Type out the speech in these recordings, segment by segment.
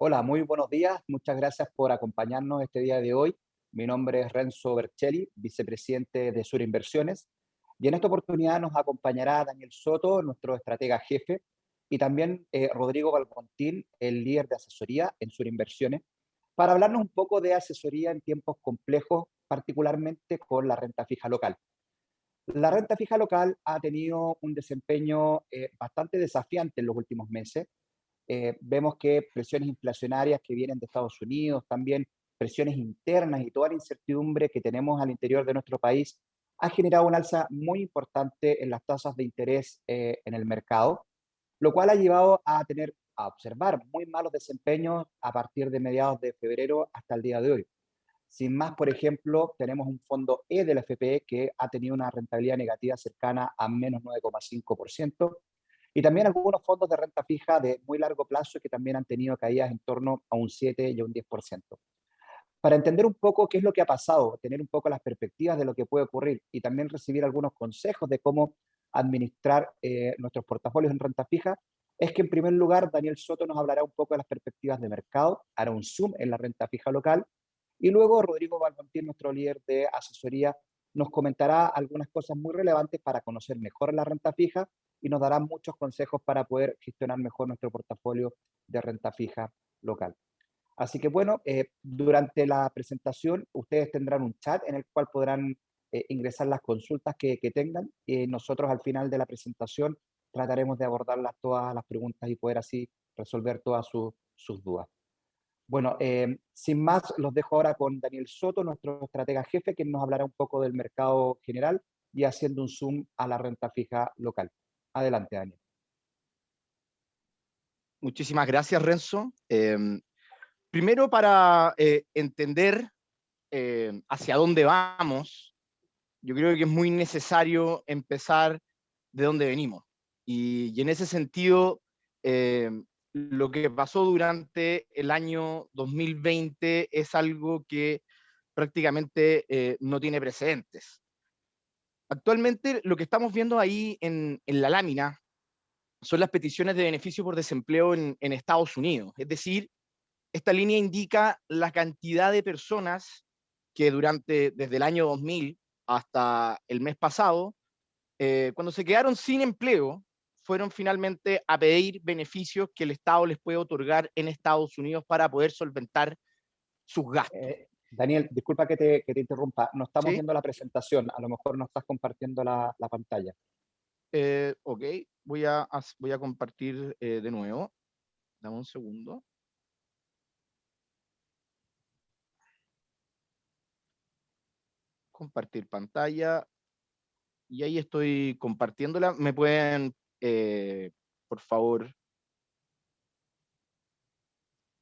Hola, muy buenos días. Muchas gracias por acompañarnos este día de hoy. Mi nombre es Renzo Bercelli, vicepresidente de Sur Inversiones. Y en esta oportunidad nos acompañará Daniel Soto, nuestro estratega jefe, y también Rodrigo Balcontín, el líder de asesoría en Sur Inversiones, para hablarnos un poco de asesoría en tiempos complejos, particularmente con la renta fija local. La renta fija local ha tenido un desempeño bastante desafiante en los últimos meses. Vemos que presiones inflacionarias que vienen de Estados Unidos, también presiones internas y toda la incertidumbre que tenemos al interior de nuestro país ha generado un alza muy importante en las tasas de interés en el mercado, lo cual ha llevado a observar muy malos desempeños a partir de mediados de febrero hasta el día de hoy. Sin más, por ejemplo, tenemos un fondo E de la FPE que ha tenido una rentabilidad negativa cercana a menos 9,5%, y también algunos fondos de renta fija de muy largo plazo que también han tenido caídas en torno a un 7 y a un 10%. Para entender un poco qué es lo que ha pasado, tener un poco las perspectivas de lo que puede ocurrir y también recibir algunos consejos de cómo administrar nuestros portafolios en renta fija, es que en primer lugar Daniel Soto nos hablará un poco de las perspectivas de mercado, hará un zoom en la renta fija local, y luego Rodrigo Balcontín, nuestro líder de asesoría, nos comentará algunas cosas muy relevantes para conocer mejor la renta fija y nos dará muchos consejos para poder gestionar mejor nuestro portafolio de renta fija local. Así que bueno, durante la presentación ustedes tendrán un chat en el cual podrán ingresar las consultas que tengan, y nosotros al final de la presentación trataremos de abordarlas todas las preguntas y poder así resolver todas sus dudas. Bueno, sin más, los dejo ahora con Daniel Soto, nuestro estratega jefe, quien nos hablará un poco del mercado general y haciendo un zoom a la renta fija local. Adelante, Daniel. Muchísimas gracias, Renzo. Primero, para entender hacia dónde vamos, yo creo que es muy necesario empezar de dónde venimos. Y en ese sentido, eh, lo que pasó durante el año 2020 es algo que prácticamente no tiene precedentes. Actualmente, lo que estamos viendo ahí en la lámina son las peticiones de beneficio por desempleo en Estados Unidos. Es decir, esta línea indica la cantidad de personas que desde el año 2000 hasta el mes pasado, cuando se quedaron sin empleo, fueron finalmente a pedir beneficios que el Estado les puede otorgar en Estados Unidos para poder solventar sus gastos. Daniel, disculpa que te interrumpa. No estamos ¿Sí? viendo la presentación. A lo mejor no estás compartiendo la pantalla. Ok, voy a compartir de nuevo. Dame un segundo. Compartir pantalla. Y ahí estoy compartiéndola. ¿Me pueden, por favor,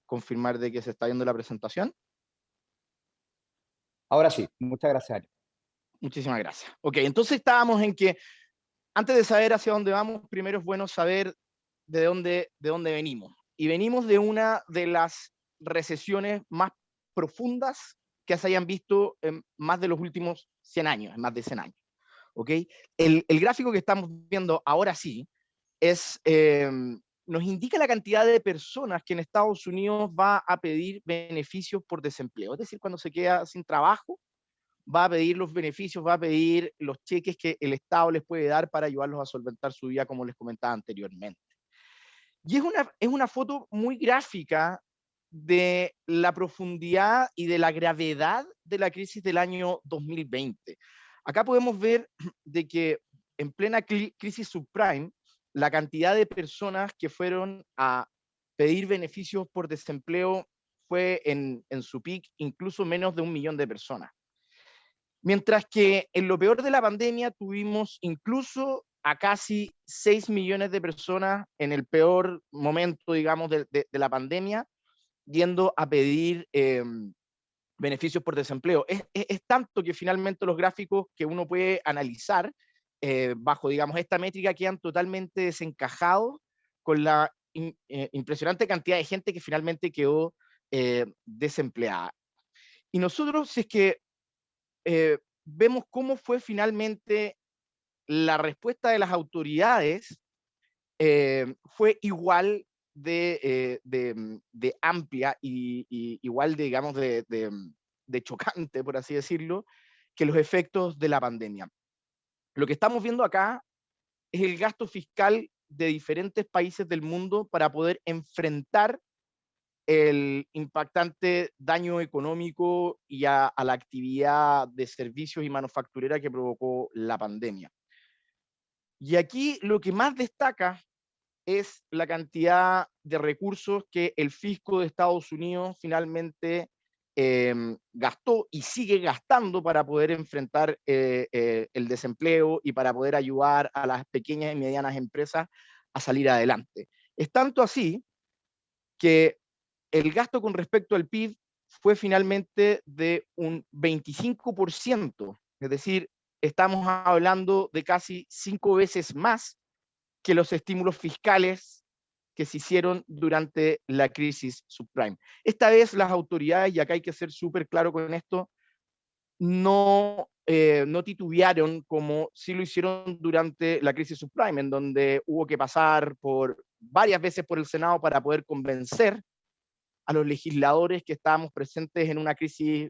confirmar de que se está viendo la presentación? Ahora sí, muchas gracias, Daniel. Muchísimas gracias. Ok, entonces estábamos en que antes de saber hacia dónde vamos, primero es bueno saber de dónde venimos. Y venimos de una de las recesiones más profundas que se hayan visto en más de los últimos 100 años, en más de 100 años. ¿Ok? El gráfico que estamos viendo ahora sí nos indica la cantidad de personas que en Estados Unidos va a pedir beneficios por desempleo. Es decir, cuando se queda sin trabajo, va a pedir los beneficios, va a pedir los cheques que el Estado les puede dar para ayudarlos a solventar su vida, como les comentaba anteriormente. Y es una foto muy gráfica de la profundidad y de la gravedad de la crisis del año 2020. Acá podemos ver de que en plena crisis subprime, la cantidad de personas que fueron a pedir beneficios por desempleo fue en su peak incluso menos de 1 millón de personas. Mientras que en lo peor de la pandemia tuvimos incluso a casi 6 millones de personas en el peor momento, digamos, de la pandemia, yendo a pedir beneficios por desempleo. Es tanto que finalmente los gráficos que uno puede analizar bajo, digamos, esta métrica quedan totalmente desencajados con la impresionante cantidad de gente que finalmente quedó desempleada. Y nosotros, si es que vemos cómo fue finalmente la respuesta de las autoridades, fue igual de amplia y igual de, digamos, de chocante, por así decirlo, que los efectos de la pandemia. Lo que estamos viendo acá es el gasto fiscal de diferentes países del mundo para poder enfrentar el impactante daño económico y a la actividad de servicios y manufacturera que provocó la pandemia. Y aquí lo que más destaca es la cantidad de recursos que el fisco de Estados Unidos finalmente gastó y sigue gastando para poder enfrentar el desempleo y para poder ayudar a las pequeñas y medianas empresas a salir adelante. Es tanto así que el gasto con respecto al PIB fue finalmente de un 25%, es decir, estamos hablando de casi 5 veces más que los estímulos fiscales que se hicieron durante la crisis subprime. Esta vez las autoridades, y acá hay que ser súper claro con esto, no titubearon como sí lo hicieron durante la crisis subprime, en donde hubo que pasar por varias veces por el Senado para poder convencer a los legisladores que estábamos presentes en una crisis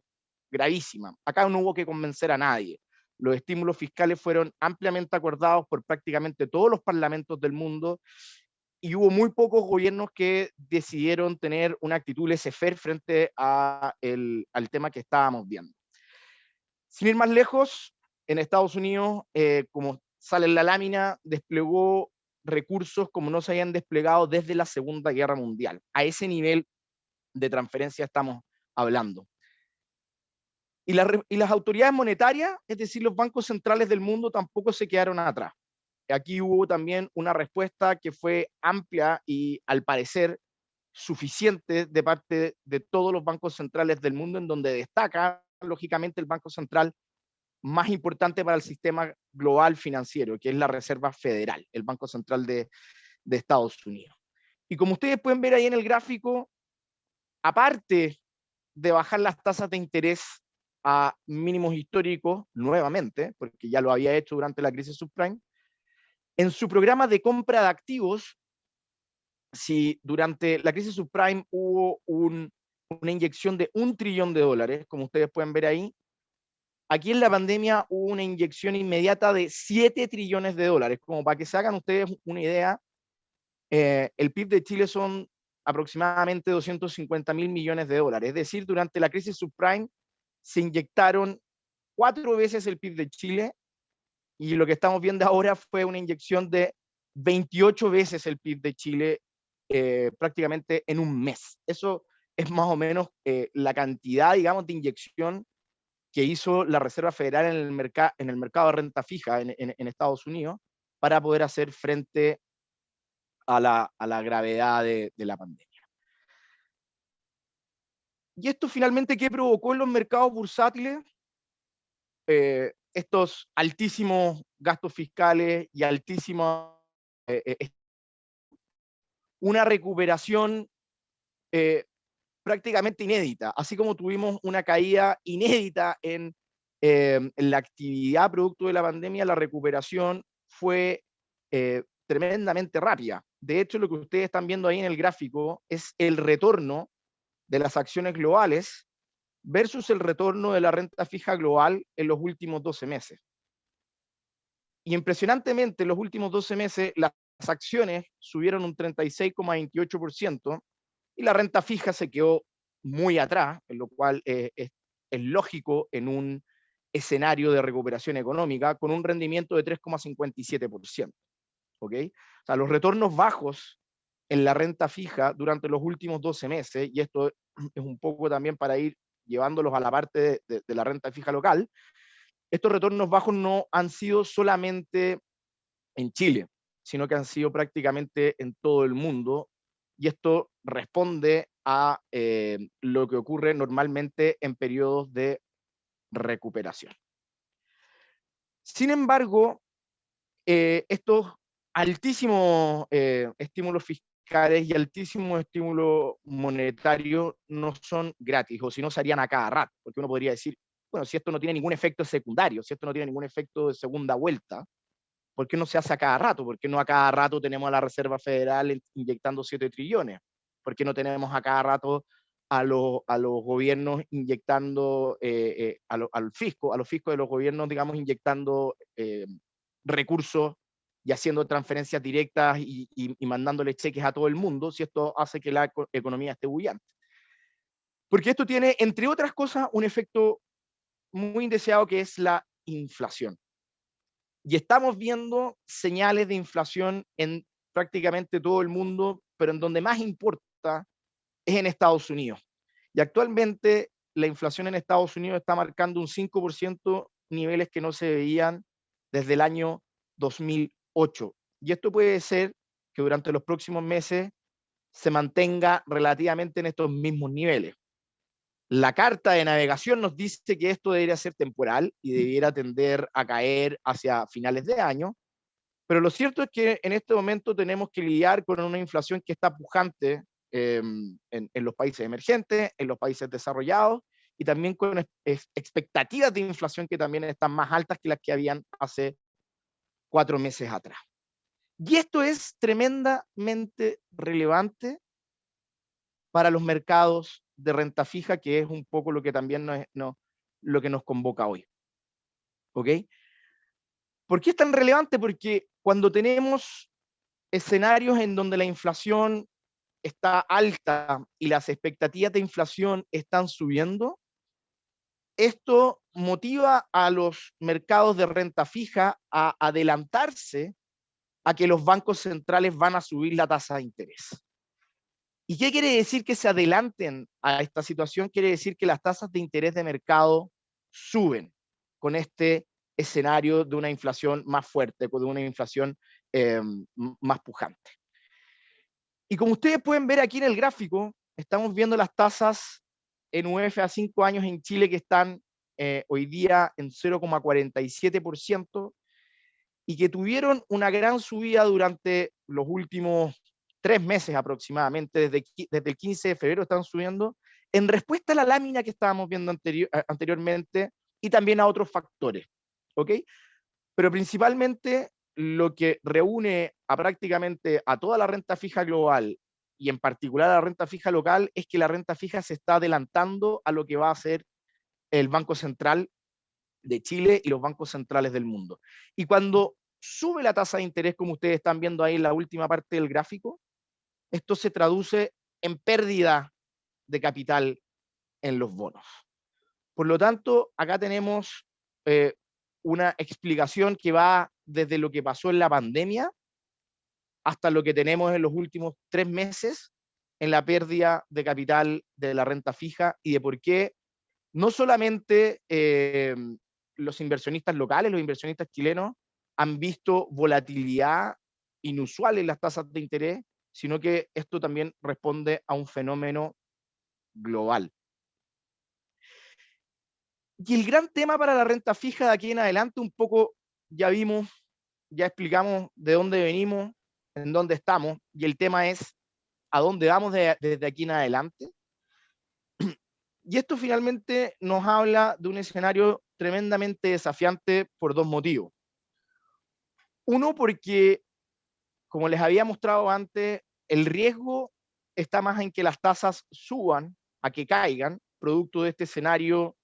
gravísima. Acá no hubo que convencer a nadie. Los estímulos fiscales fueron ampliamente acordados por prácticamente todos los parlamentos del mundo y hubo muy pocos gobiernos que decidieron tener una actitud laissez-faire frente al tema que estábamos viendo. Sin ir más lejos, en Estados Unidos, como sale en la lámina, desplegó recursos como no se habían desplegado desde la Segunda Guerra Mundial. A ese nivel de transferencia estamos hablando. Y las autoridades monetarias, es decir, los bancos centrales del mundo, tampoco se quedaron atrás. Aquí hubo también una respuesta que fue amplia y, al parecer, suficiente de parte de todos los bancos centrales del mundo, en donde destaca, lógicamente, el banco central más importante para el sistema global financiero, que es la Reserva Federal, el Banco Central de Estados Unidos. Y como ustedes pueden ver ahí en el gráfico, aparte de bajar las tasas de interés a mínimos históricos nuevamente, porque ya lo había hecho durante la crisis subprime, en su programa de compra de activos, si durante la crisis subprime hubo una inyección de $1 trillón, como ustedes pueden ver ahí, aquí en la pandemia hubo una inyección inmediata de $7 trillones, como para que se hagan ustedes una idea. El PIB de Chile son aproximadamente 250.000 millones de dólares, es decir, durante la crisis subprime se inyectaron 4 veces el PIB de Chile, y lo que estamos viendo ahora fue una inyección de 28 veces el PIB de Chile prácticamente en un mes. Eso es más o menos la cantidad, digamos, de inyección que hizo la Reserva Federal en el mercado de renta fija en Estados Unidos para poder hacer frente a la gravedad de la pandemia. ¿Y esto finalmente qué provocó en los mercados bursátiles? Estos altísimos gastos fiscales y altísima una recuperación prácticamente inédita, así como tuvimos una caída inédita en la actividad producto de la pandemia, la recuperación fue tremendamente rápida. De hecho, lo que ustedes están viendo ahí en el gráfico es el retorno de las acciones globales versus el retorno de la renta fija global en los últimos 12 meses. Y impresionantemente, en los últimos 12 meses, las acciones subieron un 36,28% y la renta fija se quedó muy atrás, en lo cual es lógico en un escenario de recuperación económica, con un rendimiento de 3,57%. ¿Ok? O sea, los retornos bajos en la renta fija durante los últimos 12 meses, y esto es un poco también para ir llevándolos a la parte de la renta fija local, estos retornos bajos no han sido solamente en Chile, sino que han sido prácticamente en todo el mundo, y esto responde a lo que ocurre normalmente en periodos de recuperación. Sin embargo, estos altísimos estímulos fiscales y altísimos estímulos monetarios no son gratis, o si no, se harían a cada rato, porque uno podría decir, bueno, si esto no tiene ningún efecto secundario, si esto no tiene ningún efecto de segunda vuelta, ¿Por qué no se hace a cada rato? ¿Por qué no a cada rato tenemos a la Reserva Federal inyectando 7 trillones? ¿Por qué no tenemos a cada rato a los gobiernos inyectando, a los fiscos de los gobiernos, digamos, inyectando recursos y haciendo transferencias directas y mandándole cheques a todo el mundo, si esto hace que la economía esté bullante? Porque esto tiene, entre otras cosas, un efecto muy indeseado, que es la inflación. Y estamos viendo señales de inflación en prácticamente todo el mundo, pero en donde más importa es en Estados Unidos. Y actualmente la inflación en Estados Unidos está marcando un 5%, niveles que no se veían desde el año 2008. Y esto puede ser que durante los próximos meses se mantenga relativamente en estos mismos niveles. La carta de navegación nos dice que esto debería ser temporal y debiera tender a caer hacia finales de año, pero lo cierto es que en este momento tenemos que lidiar con una inflación que está pujante en los países emergentes, en los países desarrollados, y también con expectativas de inflación que también están más altas que las que habían hace 4 meses atrás. Y esto es tremendamente relevante para los mercados de renta fija, que es un poco lo que también lo que nos convoca hoy. ¿Ok? ¿Por qué es tan relevante? Porque cuando tenemos escenarios en donde la inflación está alta y las expectativas de inflación están subiendo, esto motiva a los mercados de renta fija a adelantarse a que los bancos centrales van a subir la tasa de interés. ¿Y qué quiere decir que se adelanten a esta situación? Quiere decir que las tasas de interés de mercado suben con este escenario de una inflación más fuerte, de una inflación más pujante. Y como ustedes pueden ver aquí en el gráfico, estamos viendo las tasas en UF a 5 años en Chile, que están hoy día en 0,47%, y que tuvieron una gran subida durante los últimos 3 meses aproximadamente, desde el 15 de febrero están subiendo, en respuesta a la lámina que estábamos viendo anteriormente, y también a otros factores, ¿ok? Pero principalmente lo que reúne a prácticamente a toda la renta fija global, y en particular a la renta fija local, es que la renta fija se está adelantando a lo que va a hacer el Banco Central de Chile y los bancos centrales del mundo. Y cuando sube la tasa de interés, como ustedes están viendo ahí en la última parte del gráfico, esto se traduce en pérdida de capital en los bonos. Por lo tanto, acá tenemos una explicación que va desde lo que pasó en la pandemia hasta lo que tenemos en los últimos 3 meses en la pérdida de capital de la renta fija, y de por qué no solamente los inversionistas locales, los inversionistas chilenos, han visto volatilidad inusual en las tasas de interés, sino que esto también responde a un fenómeno global. Y el gran tema para la renta fija de aquí en adelante, un poco ya vimos, ya explicamos de dónde venimos, en dónde estamos, y el tema es a dónde vamos desde aquí en adelante. Y esto finalmente nos habla de un escenario tremendamente desafiante por 2 motivos. Uno, porque, como les había mostrado antes, el riesgo está más en que las tasas suban a que caigan, producto de este escenario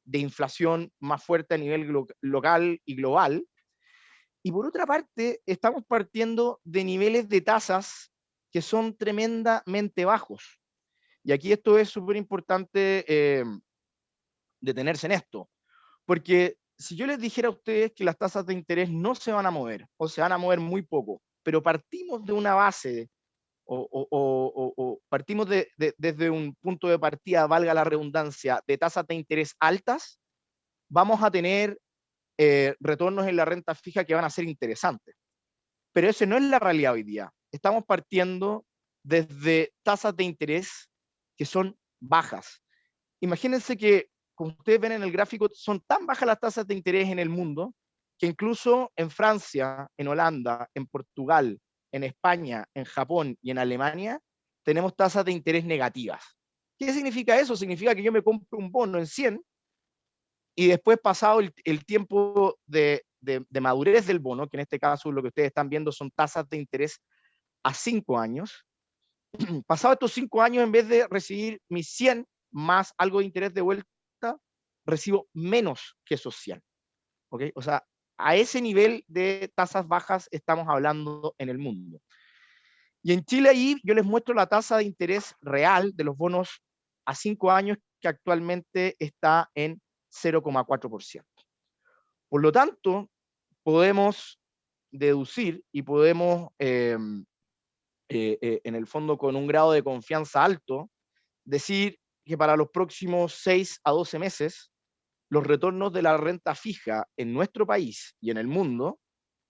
de inflación más fuerte a nivel local y global. Y por otra parte, estamos partiendo de niveles de tasas que son tremendamente bajos. Y aquí esto es súper importante detenerse en esto, porque si yo les dijera a ustedes que las tasas de interés no se van a mover, o se van a mover muy poco, pero partimos de una base, o partimos desde un punto de partida, valga la redundancia, de tasas de interés altas, vamos a tener retornos en la renta fija que van a ser interesantes. Pero esa no es la realidad hoy día. Estamos partiendo desde tasas de interés que son bajas. Imagínense que, como ustedes ven en el gráfico, son tan bajas las tasas de interés en el mundo que incluso en Francia, en Holanda, en Portugal, en España, en Japón y en Alemania tenemos tasas de interés negativas. ¿Qué significa eso? Significa que yo me compro un bono en 100 y después, pasado el tiempo de de madurez del bono, que en este caso lo que ustedes están viendo son tasas de interés a 5 años. Pasado estos 5 años, en vez de recibir mis 100 más algo de interés de vuelta, recibo menos que esos 100. ¿Okay? O sea, a ese nivel de tasas bajas estamos hablando en el mundo. Y en Chile ahí yo les muestro la tasa de interés real de los bonos a 5 años, que actualmente está en 0,4%. Por lo tanto, podemos deducir y podemos, en el fondo con un grado de confianza alto, decir que para los próximos 6 a 12 meses, los retornos de la renta fija en nuestro país y en el mundo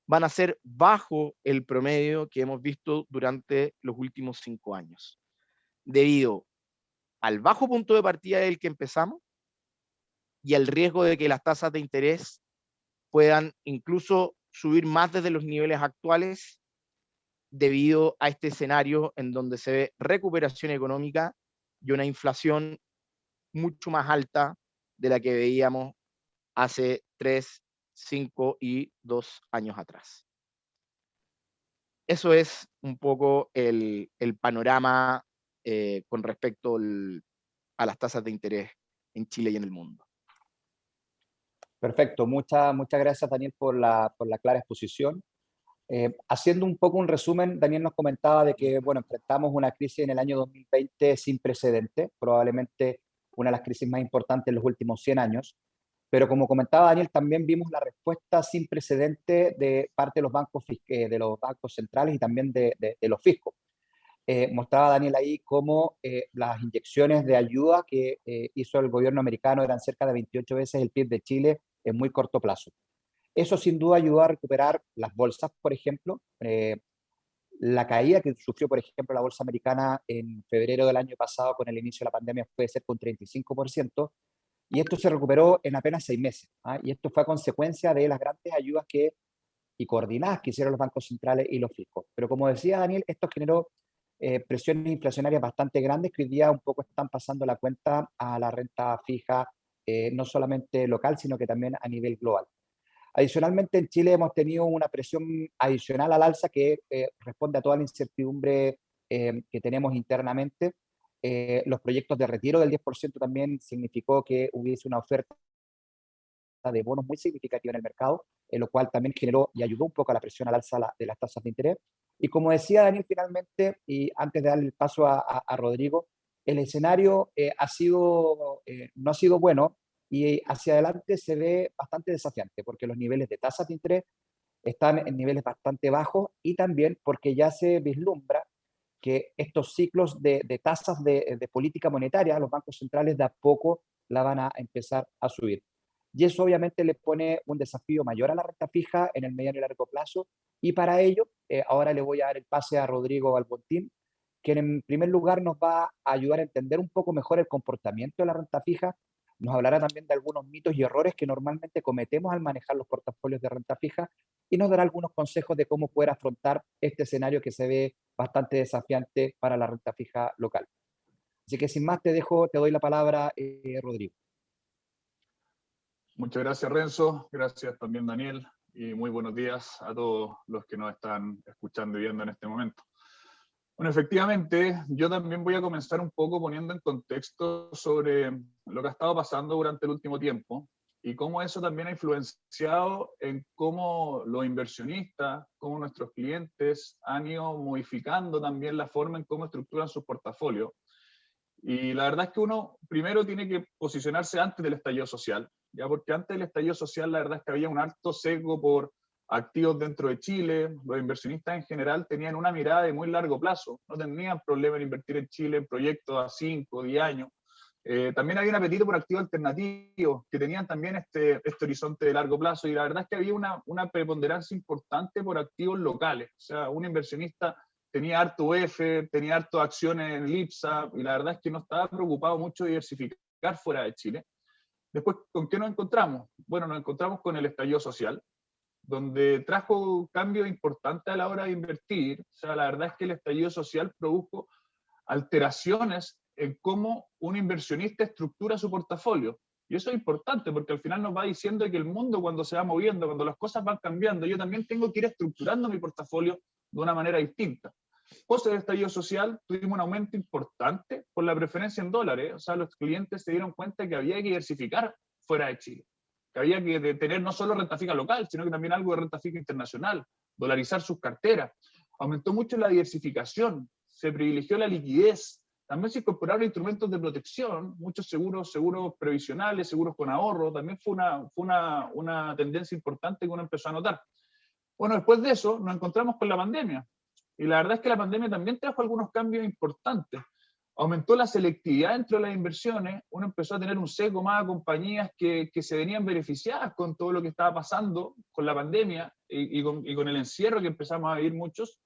van a ser bajo el promedio que hemos visto durante los últimos 5 años, debido al bajo punto de partida del que empezamos y al riesgo de que las tasas de interés puedan incluso subir más desde los niveles actuales debido a este escenario en donde se ve recuperación económica y una inflación mucho más alta de la que veíamos hace 3, 5 y 2 años atrás. Eso es un poco el panorama con respecto a las tasas de interés en Chile y en el mundo. Perfecto, muchas gracias Daniel por la clara exposición. Haciendo un poco un resumen, Daniel nos comentaba de que, bueno, enfrentamos una crisis en el año 2020 sin precedentes, probablemente una de las crisis más importantes en los últimos 100 años, pero como comentaba Daniel, también vimos la respuesta sin precedente de parte de de los bancos centrales y también de los fiscos. Mostraba Daniel ahí cómo las inyecciones de ayuda que hizo el gobierno americano eran cerca de 28 veces el PIB de Chile en muy corto plazo. Eso sin duda ayudó a recuperar las bolsas, por ejemplo. La caída que sufrió, por ejemplo, la bolsa americana en febrero del año pasado con el inicio de la pandemia fue de cerca de un 35%, y esto se recuperó en apenas 6 meses. ¿Ah? Y esto fue a consecuencia de las grandes ayudas y coordinadas que hicieron los bancos centrales y los fiscos. Pero como decía Daniel, esto generó presiones inflacionarias bastante grandes que hoy día un poco están pasando la cuenta a la renta fija, no solamente local, sino que también a nivel global. Adicionalmente, en Chile hemos tenido una presión adicional al alza que responde a toda la incertidumbre que tenemos internamente. Los proyectos de retiro del 10% también significó que hubiese una oferta de bonos muy significativa en el mercado, lo cual también generó y ayudó un poco a la presión al alza de las tasas de interés. Y como decía Daniel finalmente, y antes de darle el paso a Rodrigo, el escenario no ha sido bueno, y hacia adelante se ve bastante desafiante porque los niveles de tasas de interés están en niveles bastante bajos, y también porque ya se vislumbra que estos ciclos de tasas de política monetaria, los bancos centrales de a poco la van a empezar a subir. Y eso obviamente le pone un desafío mayor a la renta fija en el mediano y largo plazo. Y para ello, ahora le voy a dar el pase a Rodrigo Balbontín, quien en primer lugar nos va a ayudar a entender un poco mejor el comportamiento de la renta fija. Nos hablará también de algunos mitos y errores que normalmente cometemos al manejar los portafolios de renta fija, y nos dará algunos consejos de cómo poder afrontar este escenario que se ve bastante desafiante para la renta fija local. Así que sin más te doy la palabra, Rodrigo. Muchas gracias, Renzo. Gracias también, Daniel. Y muy buenos días a todos los que nos están escuchando y viendo en este momento. Bueno, efectivamente, yo también voy a comenzar un poco poniendo en contexto sobre lo que ha estado pasando durante el último tiempo y cómo eso también ha influenciado en cómo los inversionistas, cómo nuestros clientes han ido modificando también la forma en cómo estructuran sus portafolios. Y la verdad es que uno primero tiene que posicionarse antes del estallido social, ¿ya? Porque antes del estallido social la verdad es que había un alto sesgo por activos dentro de Chile. Los inversionistas en general tenían una mirada de muy largo plazo, no tenían problema en invertir en Chile en proyectos a 5 o 10 años. También había un apetito por activos alternativos que tenían también este horizonte de largo plazo, y la verdad es que había una preponderancia importante por activos locales. O sea, un inversionista tenía harto UF, tenía harto acciones en Lipsa, y la verdad es que no estaba preocupado mucho de diversificar fuera de Chile. Después, ¿con qué nos encontramos? Bueno, nos encontramos con el estallido social, donde trajo cambios importantes a la hora de invertir. O sea, la verdad es que el estallido social produjo alteraciones en cómo un inversionista estructura su portafolio. Y eso es importante porque al final nos va diciendo que el mundo cuando se va moviendo, cuando las cosas van cambiando, yo también tengo que ir estructurando mi portafolio de una manera distinta. Post el estallido social tuvimos un aumento importante por la preferencia en dólares, o sea, los clientes se dieron cuenta que había que diversificar fuera de Chile, que había que tener no solo renta fija local, sino que también algo de renta fija internacional, dolarizar sus carteras. Aumentó mucho la diversificación, se privilegió la liquidez, también se incorporaron instrumentos de protección, muchos seguros previsionales, seguros con ahorro, también fue una tendencia importante que uno empezó a notar. Bueno, después de eso nos encontramos con la pandemia, y la verdad es que la pandemia también trajo algunos cambios importantes. Aumentó la selectividad dentro de las inversiones, uno empezó a tener un sesgo más a compañías que se venían beneficiadas con todo lo que estaba pasando con la pandemia y con el encierro que empezamos a vivir muchos.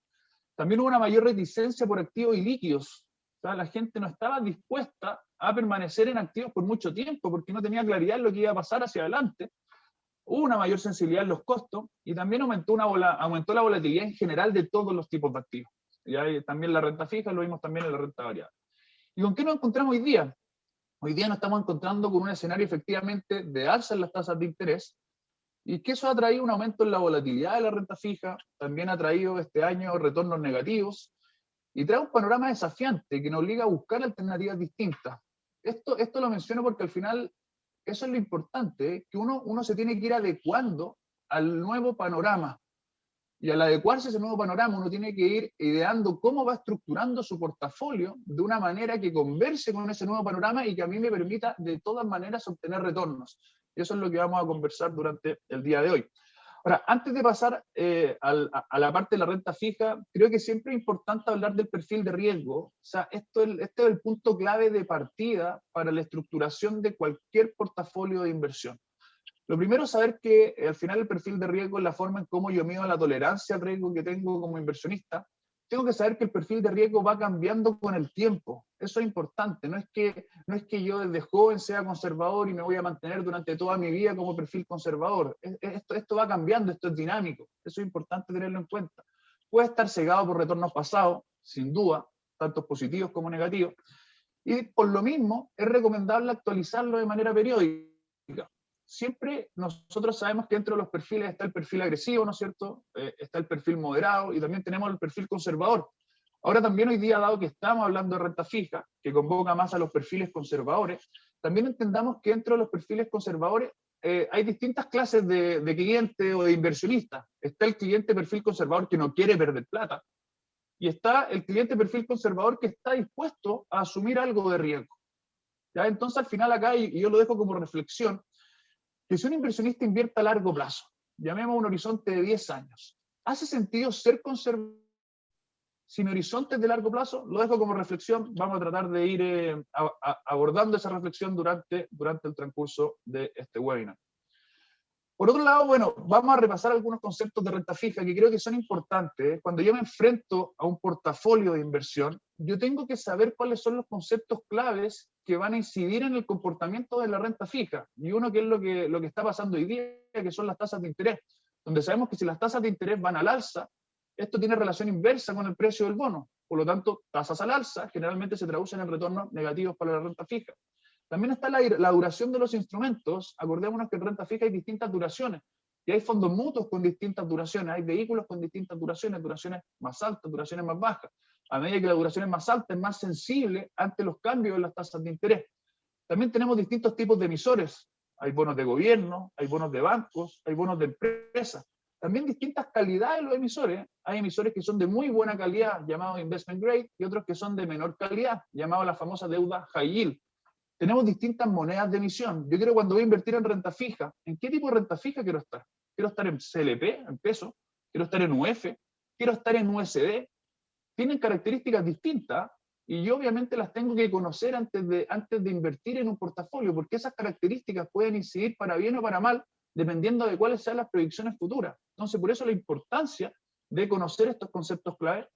También hubo una mayor reticencia por activos y líquidos. O sea, la gente no estaba dispuesta a permanecer en activos por mucho tiempo porque no tenía claridad en lo que iba a pasar hacia adelante. Hubo una mayor sensibilidad en los costos y también aumentó la volatilidad en general de todos los tipos de activos. Y también la renta fija, lo vimos también en la renta variable. ¿Y con qué nos encontramos hoy día? Hoy día nos estamos encontrando con un escenario efectivamente de alza en las tasas de interés, y que eso ha traído un aumento en la volatilidad de la renta fija, también ha traído este año retornos negativos, y trae un panorama desafiante que nos obliga a buscar alternativas distintas. Esto lo menciono porque al final eso es lo importante, que uno se tiene que ir adecuando al nuevo panorama. Y al adecuarse a ese nuevo panorama, uno tiene que ir ideando cómo va estructurando su portafolio de una manera que converse con ese nuevo panorama y que a mí me permita de todas maneras obtener retornos. Y eso es lo que vamos a conversar durante el día de hoy. Ahora, antes de pasar a la parte de la renta fija, creo que siempre es importante hablar del perfil de riesgo. O sea, este es el punto clave de partida para la estructuración de cualquier portafolio de inversión. Lo primero es saber que al final el perfil de riesgo es la forma en cómo yo mido la tolerancia al riesgo que tengo como inversionista. Tengo que saber que el perfil de riesgo va cambiando con el tiempo. Eso es importante. No es que yo desde joven sea conservador y me voy a mantener durante toda mi vida como perfil conservador. Esto va cambiando, esto es dinámico. Eso es importante tenerlo en cuenta. Puede estar cegado por retornos pasados, sin duda, tanto positivos como negativos. Y por lo mismo, es recomendable actualizarlo de manera periódica. Siempre nosotros sabemos que dentro de los perfiles está el perfil agresivo, ¿no es cierto? Está el perfil moderado y también tenemos el perfil conservador. Ahora también hoy día, dado que estamos hablando de renta fija, que convoca más a los perfiles conservadores, también entendamos que dentro de los perfiles conservadores hay distintas clases de cliente o de inversionista. Está el cliente perfil conservador que no quiere perder plata y está el cliente perfil conservador que está dispuesto a asumir algo de riesgo. ¿Ya? Entonces al final acá, y yo lo dejo como reflexión, que si un inversionista invierte a largo plazo, llamemos un horizonte de 10 años, ¿hace sentido ser conservador sin horizontes de largo plazo? Lo dejo como reflexión, vamos a tratar de ir abordando esa reflexión durante el transcurso de este webinar. Por otro lado, bueno, vamos a repasar algunos conceptos de renta fija que creo que son importantes. Cuando yo me enfrento a un portafolio de inversión, yo tengo que saber cuáles son los conceptos claves que van a incidir en el comportamiento de la renta fija. Y uno que es lo que está pasando hoy día, que son las tasas de interés, donde sabemos que si las tasas de interés van al alza, esto tiene relación inversa con el precio del bono. Por lo tanto, tasas al alza generalmente se traducen en retornos negativos para la renta fija. También está la duración de los instrumentos. Acordémonos que en renta fija hay distintas duraciones. Y hay fondos mutuos con distintas duraciones, hay vehículos con distintas duraciones más altas, duraciones más bajas. A medida que la duración es más alta, es más sensible ante los cambios en las tasas de interés. También tenemos distintos tipos de emisores. Hay bonos de gobierno, hay bonos de bancos, hay bonos de empresas. También distintas calidades de los emisores. Hay emisores que son de muy buena calidad, llamados investment grade, y otros que son de menor calidad, llamados la famosa deuda high yield. Tenemos distintas monedas de emisión. Yo quiero, cuando voy a invertir en renta fija, ¿en qué tipo de renta fija quiero estar? ¿Quiero estar en CLP, en peso? ¿Quiero estar en UF? ¿Quiero estar en USD? Tienen características distintas y yo obviamente las tengo que conocer antes de invertir en un portafolio, porque esas características pueden incidir para bien o para mal, dependiendo de cuáles sean las proyecciones futuras. Entonces, por eso la importancia de conocer estos conceptos clave.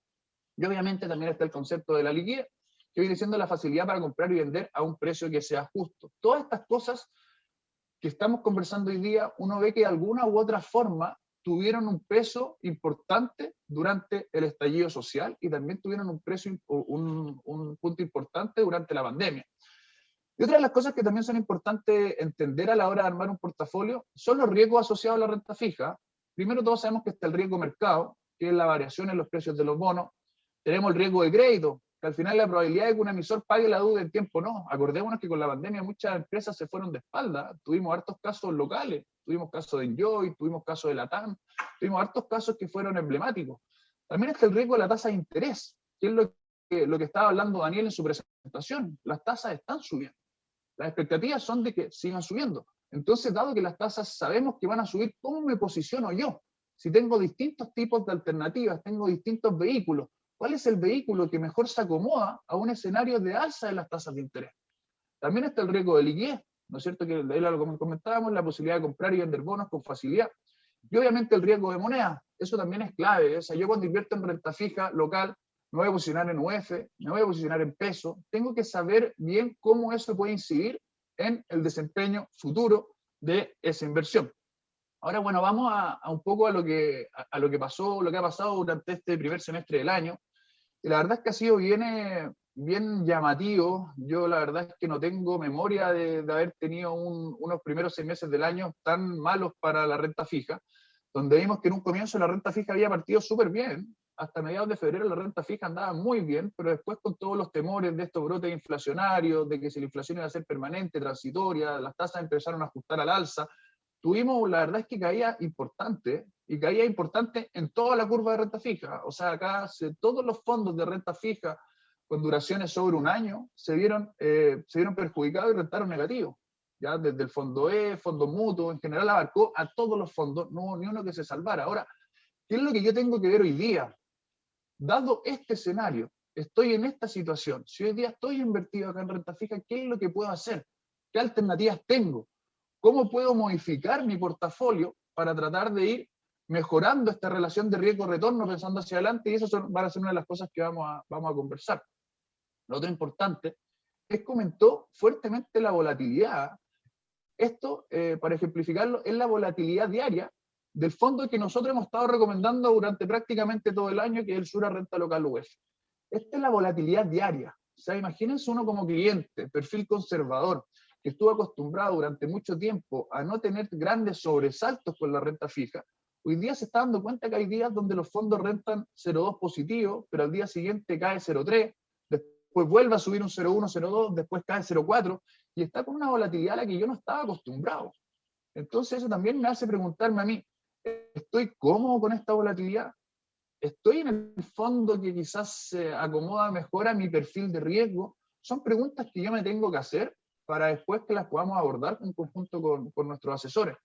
Y obviamente también está el concepto de la liquidez, que viene siendo la facilidad para comprar y vender a un precio que sea justo. Todas estas cosas que estamos conversando hoy día, uno ve que de alguna u otra forma tuvieron un peso importante durante el estallido social y también tuvieron un punto importante durante la pandemia. Y otra de las cosas que también son importantes entender a la hora de armar un portafolio son los riesgos asociados a la renta fija. Primero, todos sabemos que está el riesgo mercado, que es la variación en los precios de los bonos. Tenemos el riesgo de crédito, que al final la probabilidad de que un emisor pague la deuda en tiempo no. Acordémonos que con la pandemia muchas empresas se fueron de espalda. Tuvimos hartos casos locales, tuvimos casos de Enjoy, tuvimos casos de Latam, tuvimos hartos casos que fueron emblemáticos. También está el riesgo de la tasa de interés, que es lo que estaba hablando Daniel en su presentación. Las tasas están subiendo. Las expectativas son de que sigan subiendo. Entonces, dado que las tasas sabemos que van a subir, ¿cómo me posiciono yo? Si tengo distintos tipos de alternativas, tengo distintos vehículos, ¿cuál es el vehículo que mejor se acomoda a un escenario de alza de las tasas de interés? También está el riesgo de liquidez, ¿no es cierto? Que lo comentábamos, la posibilidad de comprar y vender bonos con facilidad. Y obviamente el riesgo de moneda, eso también es clave. O sea, yo cuando invierto en renta fija local, me voy a posicionar en UF, me voy a posicionar en peso, tengo que saber bien cómo eso puede incidir en el desempeño futuro de esa inversión. Ahora, bueno, vamos a un poco a lo que pasó, lo que ha pasado durante este primer semestre del año. Y la verdad es que ha sido bien llamativo. Yo la verdad es que no tengo memoria de haber tenido unos primeros 6 meses del año tan malos para la renta fija, donde vimos que en un comienzo la renta fija había partido súper bien. Hasta mediados de febrero la renta fija andaba muy bien, pero después con todos los temores de estos brotes inflacionarios, de que si la inflación iba a ser permanente, transitoria, las tasas empezaron a ajustar al alza, tuvimos, la verdad es que caía importante, y caía importante en toda la curva de renta fija. O sea, acá todos los fondos de renta fija con duraciones sobre un año se vieron perjudicados y rentaron negativos. Ya desde el fondo E, fondo mutuo, en general abarcó a todos los fondos, no hubo ni uno que se salvara. Ahora, ¿qué es lo que yo tengo que ver hoy día? Dado este escenario, estoy en esta situación, si hoy día estoy invertido acá en renta fija, ¿qué es lo que puedo hacer? ¿Qué alternativas tengo? ¿Cómo puedo modificar mi portafolio para tratar de ir mejorando esta relación de riesgo-retorno pensando hacia adelante? Y eso van a ser una de las cosas que vamos a conversar. Lo otro importante es que aumentó fuertemente la volatilidad. Esto, para ejemplificarlo, es la volatilidad diaria del fondo que nosotros hemos estado recomendando durante prácticamente todo el año, que es el Sura Renta Local UF. Esta es la volatilidad diaria. O sea, imagínense uno como cliente, perfil conservador, que estuvo acostumbrado durante mucho tiempo a no tener grandes sobresaltos con la renta fija. Hoy día se está dando cuenta que hay días donde los fondos rentan 0,2 positivo, pero al día siguiente cae 0,3, después vuelve a subir un 0,1, 0,2, después cae 0,4, y está con una volatilidad a la que yo no estaba acostumbrado. Entonces eso también me hace preguntarme a mí, ¿estoy cómodo con esta volatilidad? ¿Estoy en el fondo que quizás se acomoda mejor a mi perfil de riesgo? Son preguntas que yo me tengo que hacer para después que las podamos abordar en conjunto con nuestros asesores.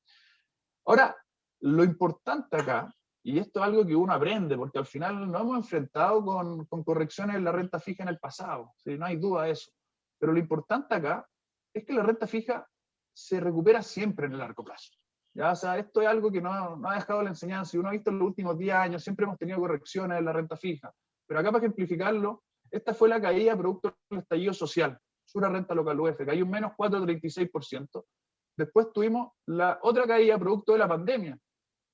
Ahora, lo importante acá, y esto es algo que uno aprende, porque al final nos hemos enfrentado con correcciones en la renta fija en el pasado, ¿sí? No hay duda de eso. Pero lo importante acá es que la renta fija se recupera siempre en el largo plazo. ¿Ya? O sea, esto es algo que no ha dejado la enseñanza. Y uno ha visto en los últimos 10 años, siempre hemos tenido correcciones en la renta fija. Pero acá, para ejemplificarlo, esta fue la caída producto del estallido social. Sura Renta Local UF, cayó un menos 4,36%. Después tuvimos la otra caída producto de la pandemia.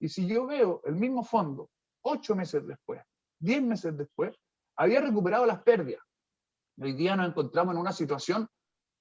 Y si yo veo el mismo fondo 8 meses después, 10 meses después, había recuperado las pérdidas. Hoy día nos encontramos en una situación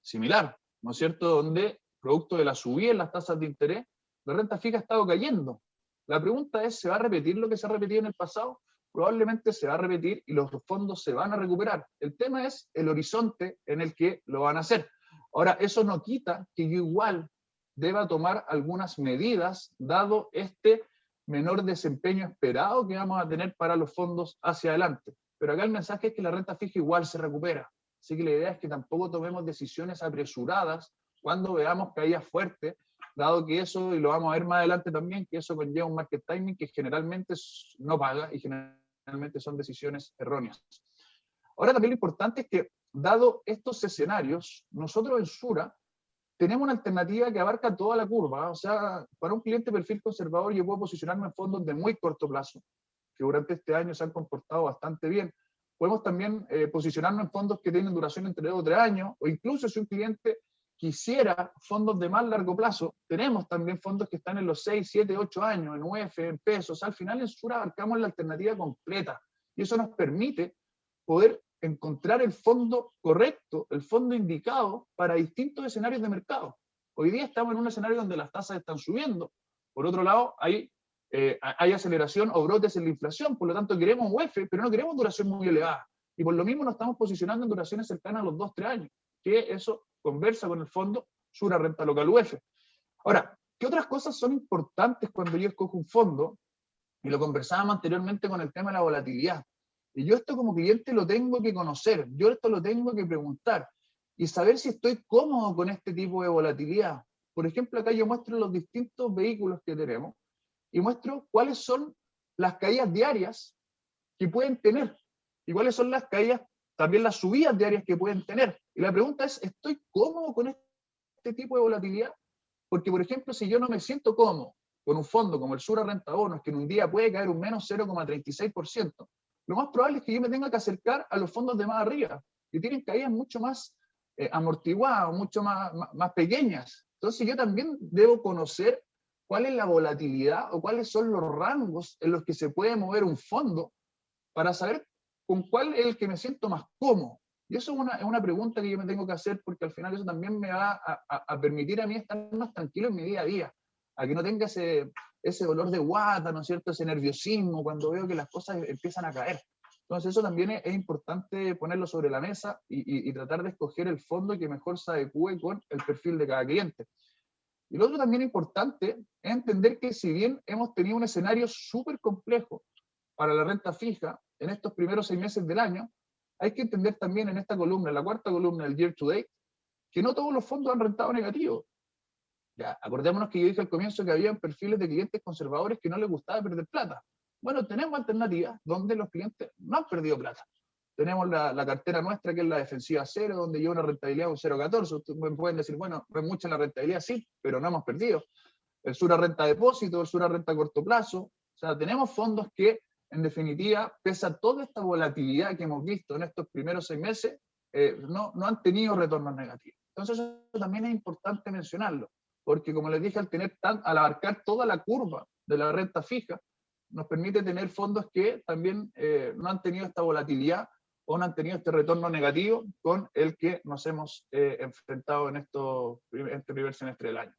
similar, ¿no es cierto?, donde producto de la subida en las tasas de interés, la renta fija ha estado cayendo. La pregunta es, ¿se va a repetir lo que se ha repetido en el pasado? Probablemente se va a repetir y los fondos se van a recuperar. El tema es el horizonte en el que lo van a hacer. Ahora, eso no quita que yo igual deba tomar algunas medidas, dado este menor desempeño esperado que vamos a tener para los fondos hacia adelante. Pero acá el mensaje es que la renta fija igual se recupera. Así que la idea es que tampoco tomemos decisiones apresuradas cuando veamos caídas fuertes, dado que eso, y lo vamos a ver más adelante también, que eso conlleva un market timing que generalmente no paga y generalmente son decisiones erróneas. Ahora también lo importante es que, dado estos escenarios, nosotros en Sura tenemos una alternativa que abarca toda la curva. O sea, para un cliente perfil conservador yo puedo posicionarme en fondos de muy corto plazo, que durante este año se han comportado bastante bien. Podemos también posicionarnos en fondos que tienen duración entre 2 o 3 años, o incluso si un cliente quisiera fondos de más largo plazo, tenemos también fondos que están en los 6, 7, 8 años, en UF, en pesos. Al final en Sura abarcamos la alternativa completa, y eso nos permite poder encontrar el fondo correcto, el fondo indicado para distintos escenarios de mercado. Hoy día estamos en un escenario donde las tasas están subiendo. Por otro lado, hay aceleración o brotes en la inflación, por lo tanto queremos UF, pero no queremos duración muy elevada. Y por lo mismo nos estamos posicionando en duraciones cercanas a los 2-3 años, que eso conversa con el fondo Sura Renta Local UF. Ahora, ¿qué otras cosas son importantes cuando yo escojo un fondo? Y lo conversábamos anteriormente con el tema de la volatilidad. Y yo esto como cliente lo tengo que conocer, yo esto lo tengo que preguntar y saber si estoy cómodo con este tipo de volatilidad. Por ejemplo, acá yo muestro los distintos vehículos que tenemos y muestro cuáles son las caídas diarias que pueden tener y cuáles son las caídas, también las subidas diarias que pueden tener. Y la pregunta es, ¿estoy cómodo con este tipo de volatilidad? Porque, por ejemplo, si yo no me siento cómodo con un fondo como el Sura Renta Bonos, que en un día puede caer un menos 0,36%, lo más probable es que yo me tenga que acercar a los fondos de más arriba, que tienen caídas mucho más amortiguadas, mucho más pequeñas. Entonces yo también debo conocer cuál es la volatilidad o cuáles son los rangos en los que se puede mover un fondo para saber con cuál es el que me siento más cómodo. Y eso es una pregunta que yo me tengo que hacer, porque al final eso también me va a permitir a mí estar más tranquilo en mi día a día, a que no tenga ese dolor de guata, ¿no es cierto?, ese nerviosismo cuando veo que las cosas empiezan a caer. Entonces eso también es importante ponerlo sobre la mesa y tratar de escoger el fondo que mejor se adecue con el perfil de cada cliente. Y lo otro también importante es entender que si bien hemos tenido un escenario súper complejo para la renta fija en estos primeros 6 meses del año, hay que entender también en esta columna, en la cuarta columna del year to date, que no todos los fondos han rentado negativo. Ya, acordémonos que yo dije al comienzo que había perfiles de clientes conservadores que no les gustaba perder plata. Bueno, tenemos alternativas donde los clientes no han perdido plata. Tenemos la cartera nuestra, que es la defensiva cero, donde lleva una rentabilidad de un 0,14. Ustedes me pueden decir, bueno, no es mucha la rentabilidad, sí, pero no hemos perdido. El Sura Renta Depósito, el Sura Renta Corto Plazo. O sea, tenemos fondos que, en definitiva, pese a toda esta volatilidad que hemos visto en estos primeros 6 meses, no han tenido retornos negativos. Entonces, eso también es importante mencionarlo, porque como les dije, al abarcar toda la curva de la renta fija, nos permite tener fondos que también no han tenido esta volatilidad o no han tenido este retorno negativo con el que nos hemos enfrentado en este primer semestre del año.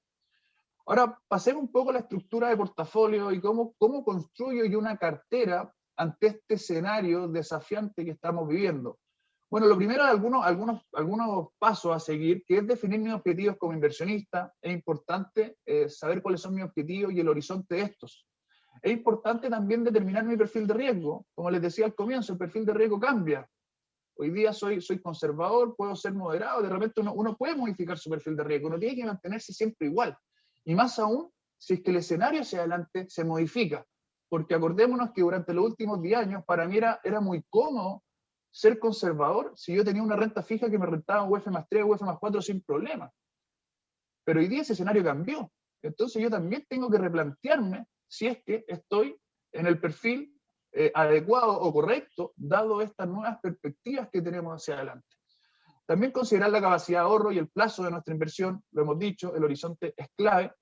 Ahora, pasemos un poco a la estructura de portafolio y cómo construyo yo una cartera ante este escenario desafiante que estamos viviendo. Bueno, lo primero, algunos pasos a seguir, que es definir mis objetivos como inversionista. Es importante saber cuáles son mis objetivos y el horizonte de estos. Es importante también determinar mi perfil de riesgo. Como les decía al comienzo, el perfil de riesgo cambia. Hoy día soy conservador, puedo ser moderado, de repente uno puede modificar su perfil de riesgo, uno tiene que mantenerse siempre igual. Y más aún, si es que el escenario hacia adelante se modifica. Porque acordémonos que durante los últimos 10 años, para mí era muy cómodo ser conservador si yo tenía una renta fija que me rentaba UF más 3, UF más 4 sin problema. Pero hoy día ese escenario cambió. Entonces yo también tengo que replantearme si es que estoy en el perfil adecuado o correcto, dado estas nuevas perspectivas que tenemos hacia adelante. También considerar la capacidad de ahorro y el plazo de nuestra inversión, lo hemos dicho, el horizonte es clave,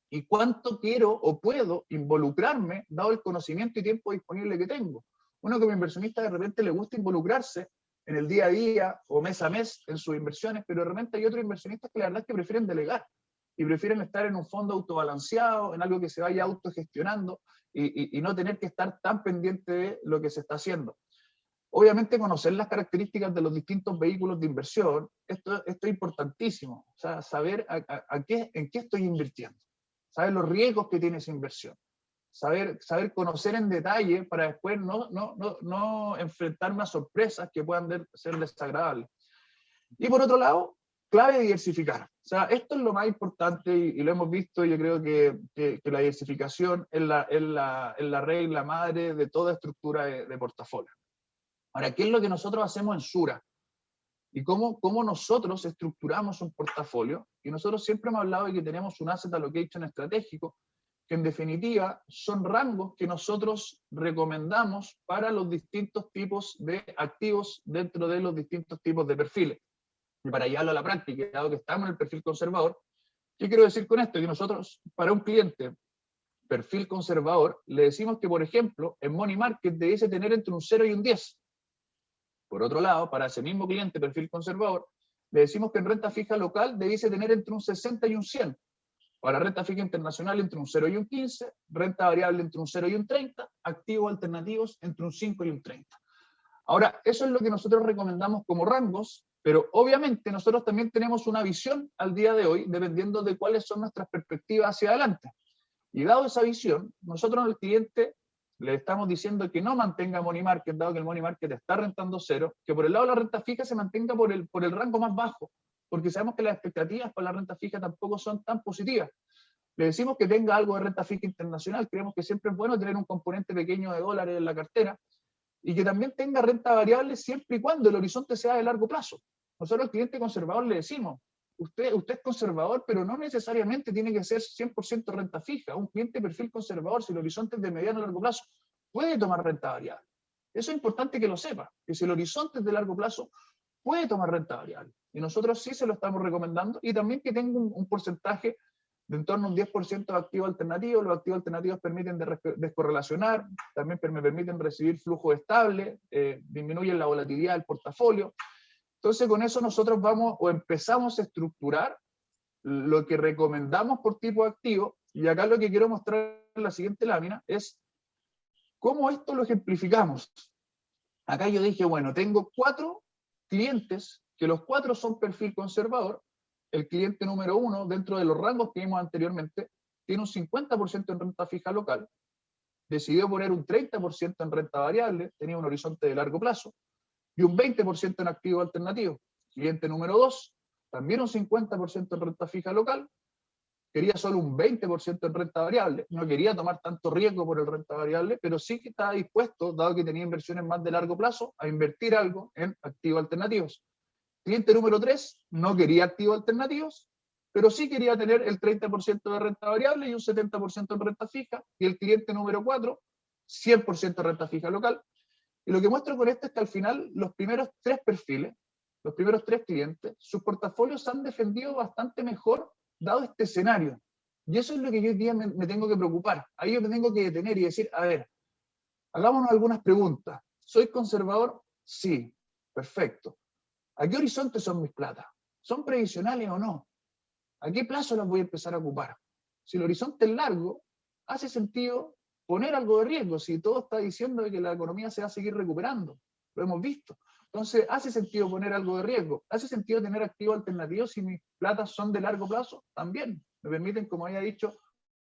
y cuánto quiero o puedo involucrarme, dado el conocimiento y tiempo disponible que tengo. Uno como inversionista de repente le gusta involucrarse en el día a día o mes a mes en sus inversiones, pero de repente hay otros inversionistas que la verdad es que prefieren delegar y prefieren estar en un fondo autobalanceado, en algo que se vaya autogestionando y no tener que estar tan pendiente de lo que se está haciendo. Obviamente conocer las características de los distintos vehículos de inversión, esto es importantísimo, o sea, saber en qué estoy invirtiendo, saber los riesgos que tiene esa inversión, saber conocer en detalle para después no enfrentarme a sorpresas que puedan ser desagradables. Y por otro lado, clave diversificar. O sea, esto es lo más importante y lo hemos visto. Yo creo que la diversificación es la regla madre de toda estructura de portafolio. Ahora, ¿qué es lo que nosotros hacemos en Sura? Y cómo nosotros estructuramos un portafolio. Y nosotros siempre hemos hablado de que tenemos un asset allocation estratégico, que en definitiva son rangos que nosotros recomendamos para los distintos tipos de activos dentro de los distintos tipos de perfiles. Y para llevarlo a la práctica, dado que estamos en el perfil conservador, ¿qué quiero decir con esto? Que nosotros, para un cliente perfil conservador, le decimos que, por ejemplo, en Money Market debiese tener entre un 0 y un 10. Por otro lado, para ese mismo cliente, perfil conservador, le decimos que en renta fija local debiese tener entre un 60 y un 100. Para renta fija internacional entre un 0 y un 15, renta variable entre un 0 y un 30, activos alternativos entre un 5 y un 30. Ahora, eso es lo que nosotros recomendamos como rangos, pero obviamente nosotros también tenemos una visión al día de hoy, dependiendo de cuáles son nuestras perspectivas hacia adelante. Y dado esa visión, nosotros al cliente le estamos diciendo que no mantenga money market, dado que el money market está rentando cero, que por el lado de la renta fija se mantenga por el rango más bajo, porque sabemos que las expectativas para la renta fija tampoco son tan positivas. Le decimos que tenga algo de renta fija internacional, creemos que siempre es bueno tener un componente pequeño de dólares en la cartera, y que también tenga renta variable siempre y cuando el horizonte sea de largo plazo. Nosotros al cliente conservador le decimos, usted es conservador, pero no necesariamente tiene que ser 100% renta fija. Un cliente de perfil conservador, si el horizonte es de mediano a largo plazo, puede tomar renta variable. Eso es importante que lo sepa, que si el horizonte es de largo plazo, puede tomar renta variable. Y nosotros sí se lo estamos recomendando, y también que tenga un porcentaje de en torno a un 10% de activos alternativos. Los activos alternativos permiten descorrelacionar, también me permiten recibir flujo estable, disminuyen la volatilidad del portafolio. Entonces con eso nosotros vamos o empezamos a estructurar lo que recomendamos por tipo de activo, y acá lo que quiero mostrar en la siguiente lámina es cómo esto lo ejemplificamos. Acá yo dije, bueno, tengo 4 clientes, que los 4 son perfil conservador. El cliente número 1, dentro de los rangos que vimos anteriormente, tiene un 50% en renta fija local, decidió poner un 30% en renta variable, tenía un horizonte de largo plazo, y un 20% en activo alternativo. Cliente número 2, también un 50% en renta fija local, quería solo un 20% en renta variable, no quería tomar tanto riesgo por el renta variable, pero sí que estaba dispuesto, dado que tenía inversiones más de largo plazo, a invertir algo en activos alternativos. Cliente número 3 no quería activos alternativos, pero sí quería tener el 30% de renta variable y un 70% en renta fija. Y el cliente número 4, 100% renta fija local. Y lo que muestro con esto es que al final los primeros 3 perfiles, los primeros 3 clientes, sus portafolios han defendido bastante mejor dado este escenario. Y eso es lo que yo hoy día me tengo que preocupar. Ahí yo me tengo que detener y decir, a ver, hagámonos algunas preguntas. ¿Soy conservador? Sí, perfecto. ¿A qué horizonte son mis platas? ¿Son previsionales o no? ¿A qué plazo las voy a empezar a ocupar? Si el horizonte es largo, hace sentido poner algo de riesgo, si todo está diciendo que la economía se va a seguir recuperando. Lo hemos visto. Entonces, hace sentido poner algo de riesgo. ¿Hace sentido tener activos alternativos si mis platas son de largo plazo? También. Me permiten, como había dicho,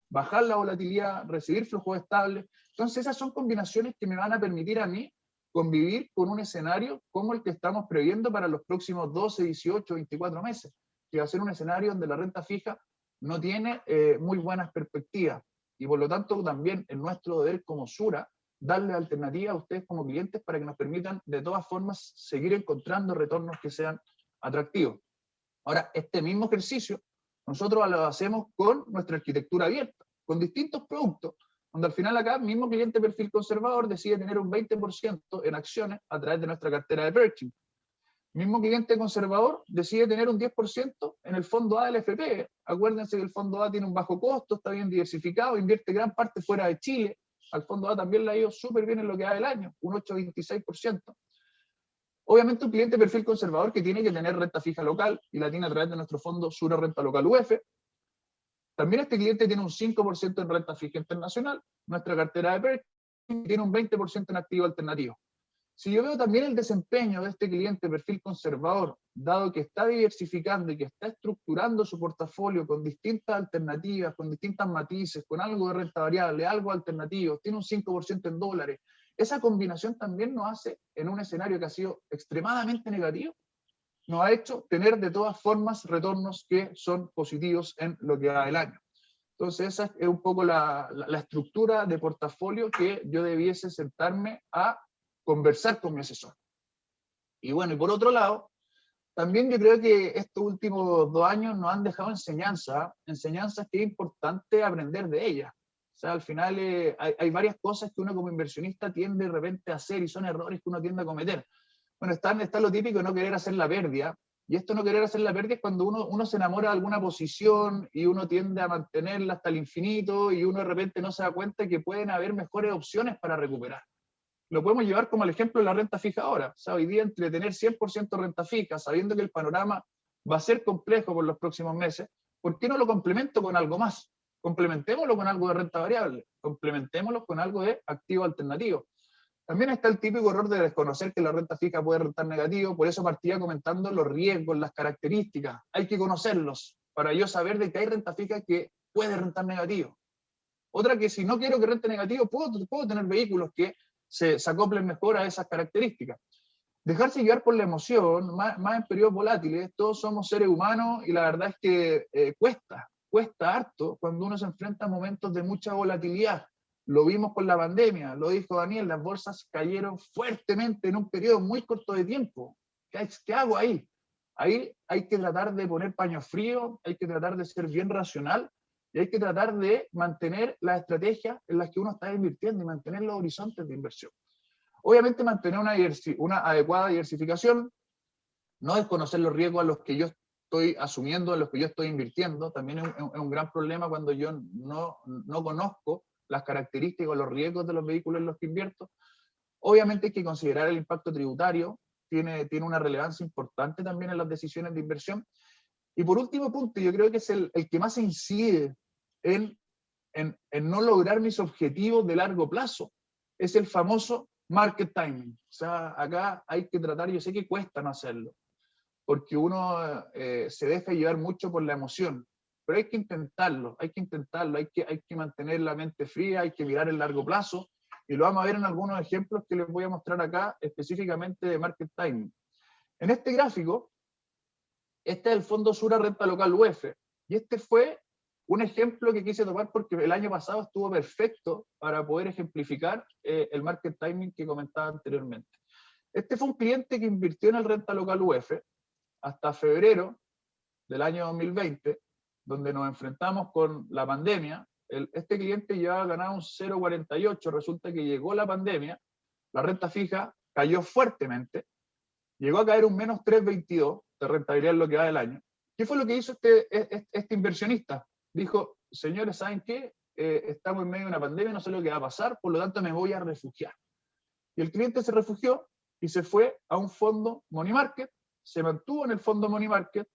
bajar la volatilidad, recibir flujos estables. Entonces, esas son combinaciones que me van a permitir a mí convivir con un escenario como el que estamos previendo para los próximos 12, 18, 24 meses, que va a ser un escenario donde la renta fija no tiene muy buenas perspectivas. Y por lo tanto, también es nuestro deber como Sura darle alternativa a ustedes como clientes para que nos permitan, de todas formas, seguir encontrando retornos que sean atractivos. Ahora, este mismo ejercicio nosotros lo hacemos con nuestra arquitectura abierta, con distintos productos, donde al final acá mismo cliente perfil conservador decide tener un 20% en acciones a través de nuestra cartera de Pershing. Mismo cliente conservador decide tener un 10% en el fondo A del FP. Acuérdense que el fondo A tiene un bajo costo, está bien diversificado, invierte gran parte fuera de Chile. Al fondo A también le ha ido súper bien en lo que va del año, un 8,26%. Obviamente un cliente perfil conservador que tiene que tener renta fija local y la tiene a través de nuestro fondo Sura Renta Local UF. También este cliente tiene un 5% en renta fija internacional. Nuestra cartera de Pershing tiene un 20% en activo alternativo. Si yo veo también el desempeño de este cliente perfil conservador, dado que está diversificando y que está estructurando su portafolio con distintas alternativas, con distintas matices, con algo de renta variable, algo alternativo, tiene un 5% en dólares, esa combinación también nos hace, en un escenario que ha sido extremadamente negativo, nos ha hecho tener de todas formas retornos que son positivos en lo que va del año. Entonces esa es un poco la estructura de portafolio que yo debiese sentarme a conversar con mi asesor. Y bueno, y por otro lado, también yo creo que estos últimos 2 años nos han dejado enseñanzas que es importante aprender de ellas. O sea, al final hay varias cosas que uno como inversionista tiende de repente a hacer y son errores que uno tiende a cometer. Bueno, está lo típico de no querer hacer la pérdida, y esto no querer hacer la pérdida es cuando uno se enamora de alguna posición y uno tiende a mantenerla hasta el infinito y uno de repente no se da cuenta que pueden haber mejores opciones para recuperar. lo podemos llevar como el ejemplo de la renta fija ahora. O sea, hoy día entre tener 100% renta fija, sabiendo que el panorama va a ser complejo por los próximos meses, ¿por qué no lo complemento con algo más? Complementémoslo con algo de renta variable, complementémoslo con algo de activo alternativo. También está el típico error de desconocer que la renta fija puede rentar negativo, por eso partía comentando los riesgos, las características. Hay que conocerlos para yo saber de que hay renta fija que puede rentar negativo. Otra que si no quiero que rente negativo, puedo tener vehículos que se acoplen mejor a esas características. Dejarse guiar por la emoción, más en periodos volátiles, todos somos seres humanos y la verdad es que cuesta harto cuando uno se enfrenta a momentos de mucha volatilidad. Lo vimos con la pandemia, lo dijo Daniel, las bolsas cayeron fuertemente en un periodo muy corto de tiempo. ¿Qué hago ahí? Ahí hay que tratar de poner paño frío, hay que tratar de ser bien racional y hay que tratar de mantener las estrategias en las que uno está invirtiendo y mantener los horizontes de inversión. Obviamente mantener una adecuada diversificación, no desconocer los riesgos a los que yo estoy asumiendo, a los que yo estoy invirtiendo, también es un gran problema cuando yo no conozco las características o los riesgos de los vehículos en los que invierto. Obviamente hay que considerar el impacto tributario, tiene una relevancia importante también en las decisiones de inversión. Y por último punto, yo creo que es el que más incide en no lograr mis objetivos de largo plazo, es el famoso market timing. O sea, acá hay que tratar, yo sé que cuesta no hacerlo, porque uno se deja llevar mucho por la emoción, pero hay que intentarlo, hay que mantener la mente fría, hay que mirar el largo plazo, y lo vamos a ver en algunos ejemplos que les voy a mostrar acá, específicamente de market timing. En este gráfico, este es el Fondo Sura Renta Local UF, y este fue un ejemplo que quise tomar porque el año pasado estuvo perfecto para poder ejemplificar el market timing que comentaba anteriormente. Este fue un cliente que invirtió en el Renta Local UF hasta febrero del año 2020, donde nos enfrentamos con la pandemia. Este cliente llevaba ganado un 0,48, resulta que llegó la pandemia, la renta fija cayó fuertemente, llegó a caer un menos 3,22 de rentabilidad en lo que va del año. ¿Qué fue lo que hizo este inversionista? Dijo, señores, ¿saben qué? Estamos en medio de una pandemia, no sé lo que va a pasar, por lo tanto me voy a refugiar. Y el cliente se refugió y se fue a un fondo money market, se mantuvo en el fondo money market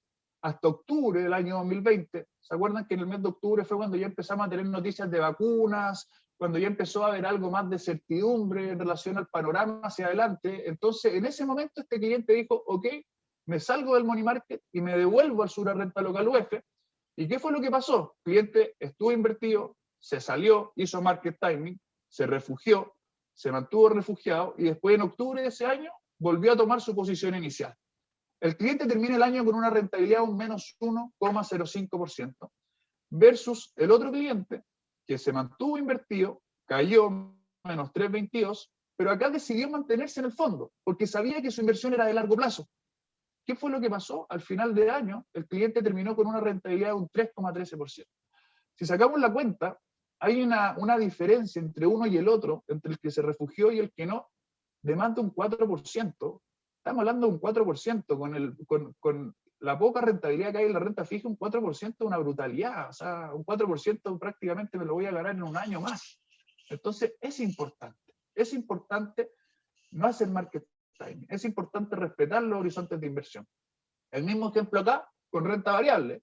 hasta octubre del año 2020. ¿Se acuerdan que en el mes de octubre fue cuando ya empezamos a tener noticias de vacunas, cuando ya empezó a haber algo más de certidumbre en relación al panorama hacia adelante? Entonces, en ese momento este cliente dijo, ok, me salgo del money market y me devuelvo al Sura Renta Local UF. ¿Y qué fue lo que pasó? El cliente estuvo invertido, se salió, hizo market timing, se refugió, se mantuvo refugiado y después en octubre de ese año volvió a tomar su posición inicial. El cliente termina el año con una rentabilidad de un menos 1,05% versus el otro cliente que se mantuvo invertido, cayó menos 3,22, pero acá decidió mantenerse en el fondo porque sabía que su inversión era de largo plazo. ¿Qué fue lo que pasó? Al final del año, el cliente terminó con una rentabilidad de un 3,13%. Si sacamos la cuenta, hay una diferencia entre uno y el otro, entre el que se refugió y el que no, de más de un 4%. Estamos hablando de un 4%, con la poca rentabilidad que hay en la renta fija, un 4% es una brutalidad. O sea, un 4% prácticamente me lo voy a ganar en un año más. Entonces, es importante no hacer market timing, es importante respetar los horizontes de inversión. El mismo ejemplo acá, con renta variable.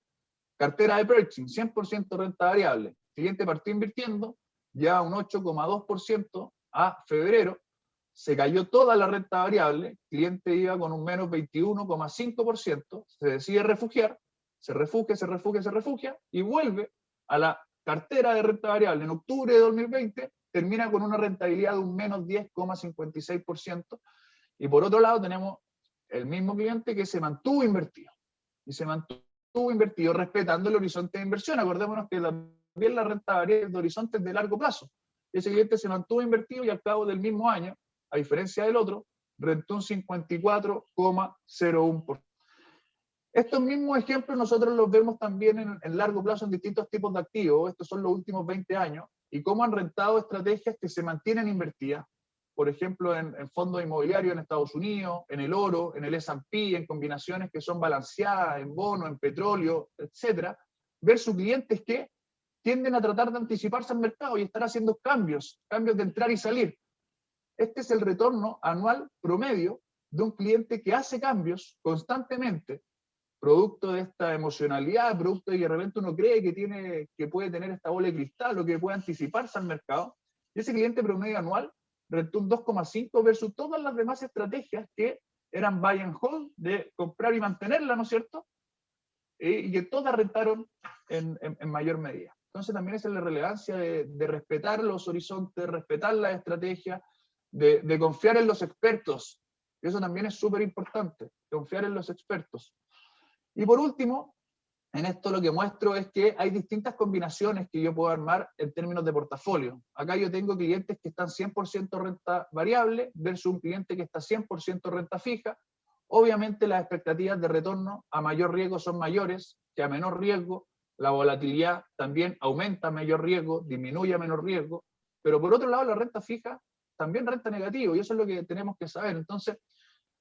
Cartera de purchasing, 100% renta variable. El cliente partió invirtiendo, ya un 8,2% a febrero, se cayó toda la renta variable, el cliente iba con un menos 21,5%, se decide refugiar, se refugia y vuelve a la cartera de renta variable. En octubre de 2020 termina con una rentabilidad de un menos 10,56%, y por otro lado tenemos el mismo cliente que se mantuvo invertido, y se mantuvo invertido respetando el horizonte de inversión. Acordémonos que también la renta variable es de horizontes de largo plazo. Ese cliente se mantuvo invertido y al cabo del mismo año, a diferencia del otro, rentó un 54,01%. Estos mismos ejemplos nosotros los vemos también en largo plazo en distintos tipos de activos. Estos son los últimos 20 años y cómo han rentado estrategias que se mantienen invertidas. Por ejemplo, en fondos inmobiliarios en Estados Unidos, en el oro, en el S&P, en combinaciones que son balanceadas, en bonos, en petróleo, etcétera, versus clientes que tienden a tratar de anticiparse al mercado y estar haciendo cambios de entrar y salir. Este es el retorno anual promedio de un cliente que hace cambios constantemente, producto de esta emocionalidad, producto de que de repente uno cree que puede tener esta bola de cristal o que puede anticiparse al mercado. Y ese cliente promedio anual rentó un 2,5 versus todas las demás estrategias que eran buy and hold, de comprar y mantenerla, ¿no es cierto? Y que todas rentaron en mayor medida. Entonces también esa es la relevancia de respetar los horizontes, de respetar la estrategia, de confiar en los expertos. Y eso también es súper importante, confiar en los expertos. Y por último, en esto lo que muestro es que hay distintas combinaciones que yo puedo armar en términos de portafolio. Acá yo tengo clientes que están 100% renta variable versus un cliente que está 100% renta fija. Obviamente las expectativas de retorno a mayor riesgo son mayores que a menor riesgo. La volatilidad también aumenta a mayor riesgo, disminuye a menor riesgo. Pero por otro lado, la renta fija también renta negativo, y eso es lo que tenemos que saber. Entonces,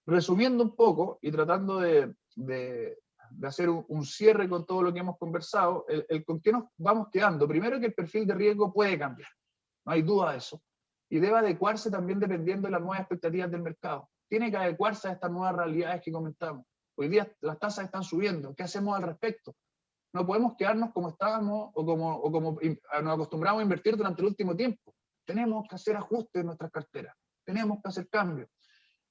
resumiendo un poco y tratando de hacer un cierre con todo lo que hemos conversado, con qué nos vamos quedando. Primero, que el perfil de riesgo puede cambiar, no hay duda de eso, y debe adecuarse también dependiendo de las nuevas expectativas del mercado. Tiene que adecuarse a estas nuevas realidades que comentamos. Hoy día las tasas están subiendo, ¿qué hacemos al respecto? No podemos quedarnos como estábamos o como nos acostumbramos a invertir durante el último tiempo. Tenemos que hacer ajustes en nuestras carteras, tenemos que hacer cambios.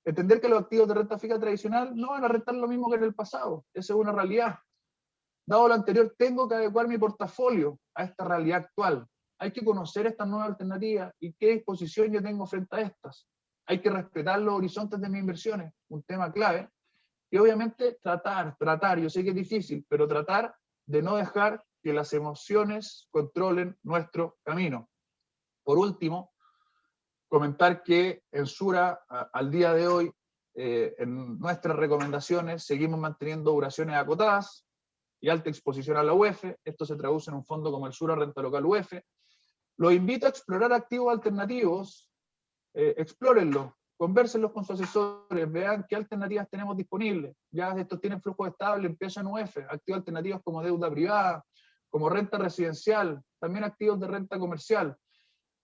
Entender que los activos de renta fija tradicional no van a rentar lo mismo que en el pasado. Esa es una realidad. Dado lo anterior, tengo que adecuar mi portafolio a esta realidad actual. Hay que conocer estas nuevas alternativas y qué disposición yo tengo frente a estas. Hay que respetar los horizontes de mis inversiones, un tema clave. Y obviamente tratar, yo sé que es difícil, pero tratar de no dejar que las emociones controlen nuestro camino. Por último, comentar que en Sura, al día de hoy, en nuestras recomendaciones, seguimos manteniendo duraciones acotadas y alta exposición a la UEF. Esto se traduce en un fondo como el Sura Renta Local UEF. Los invito a explorar activos alternativos, explórenlos, convérsenlos con sus asesores, vean qué alternativas tenemos disponibles. Ya estos tienen flujo estable, empiezan UEF, activos alternativos como deuda privada, como renta residencial, también activos de renta comercial.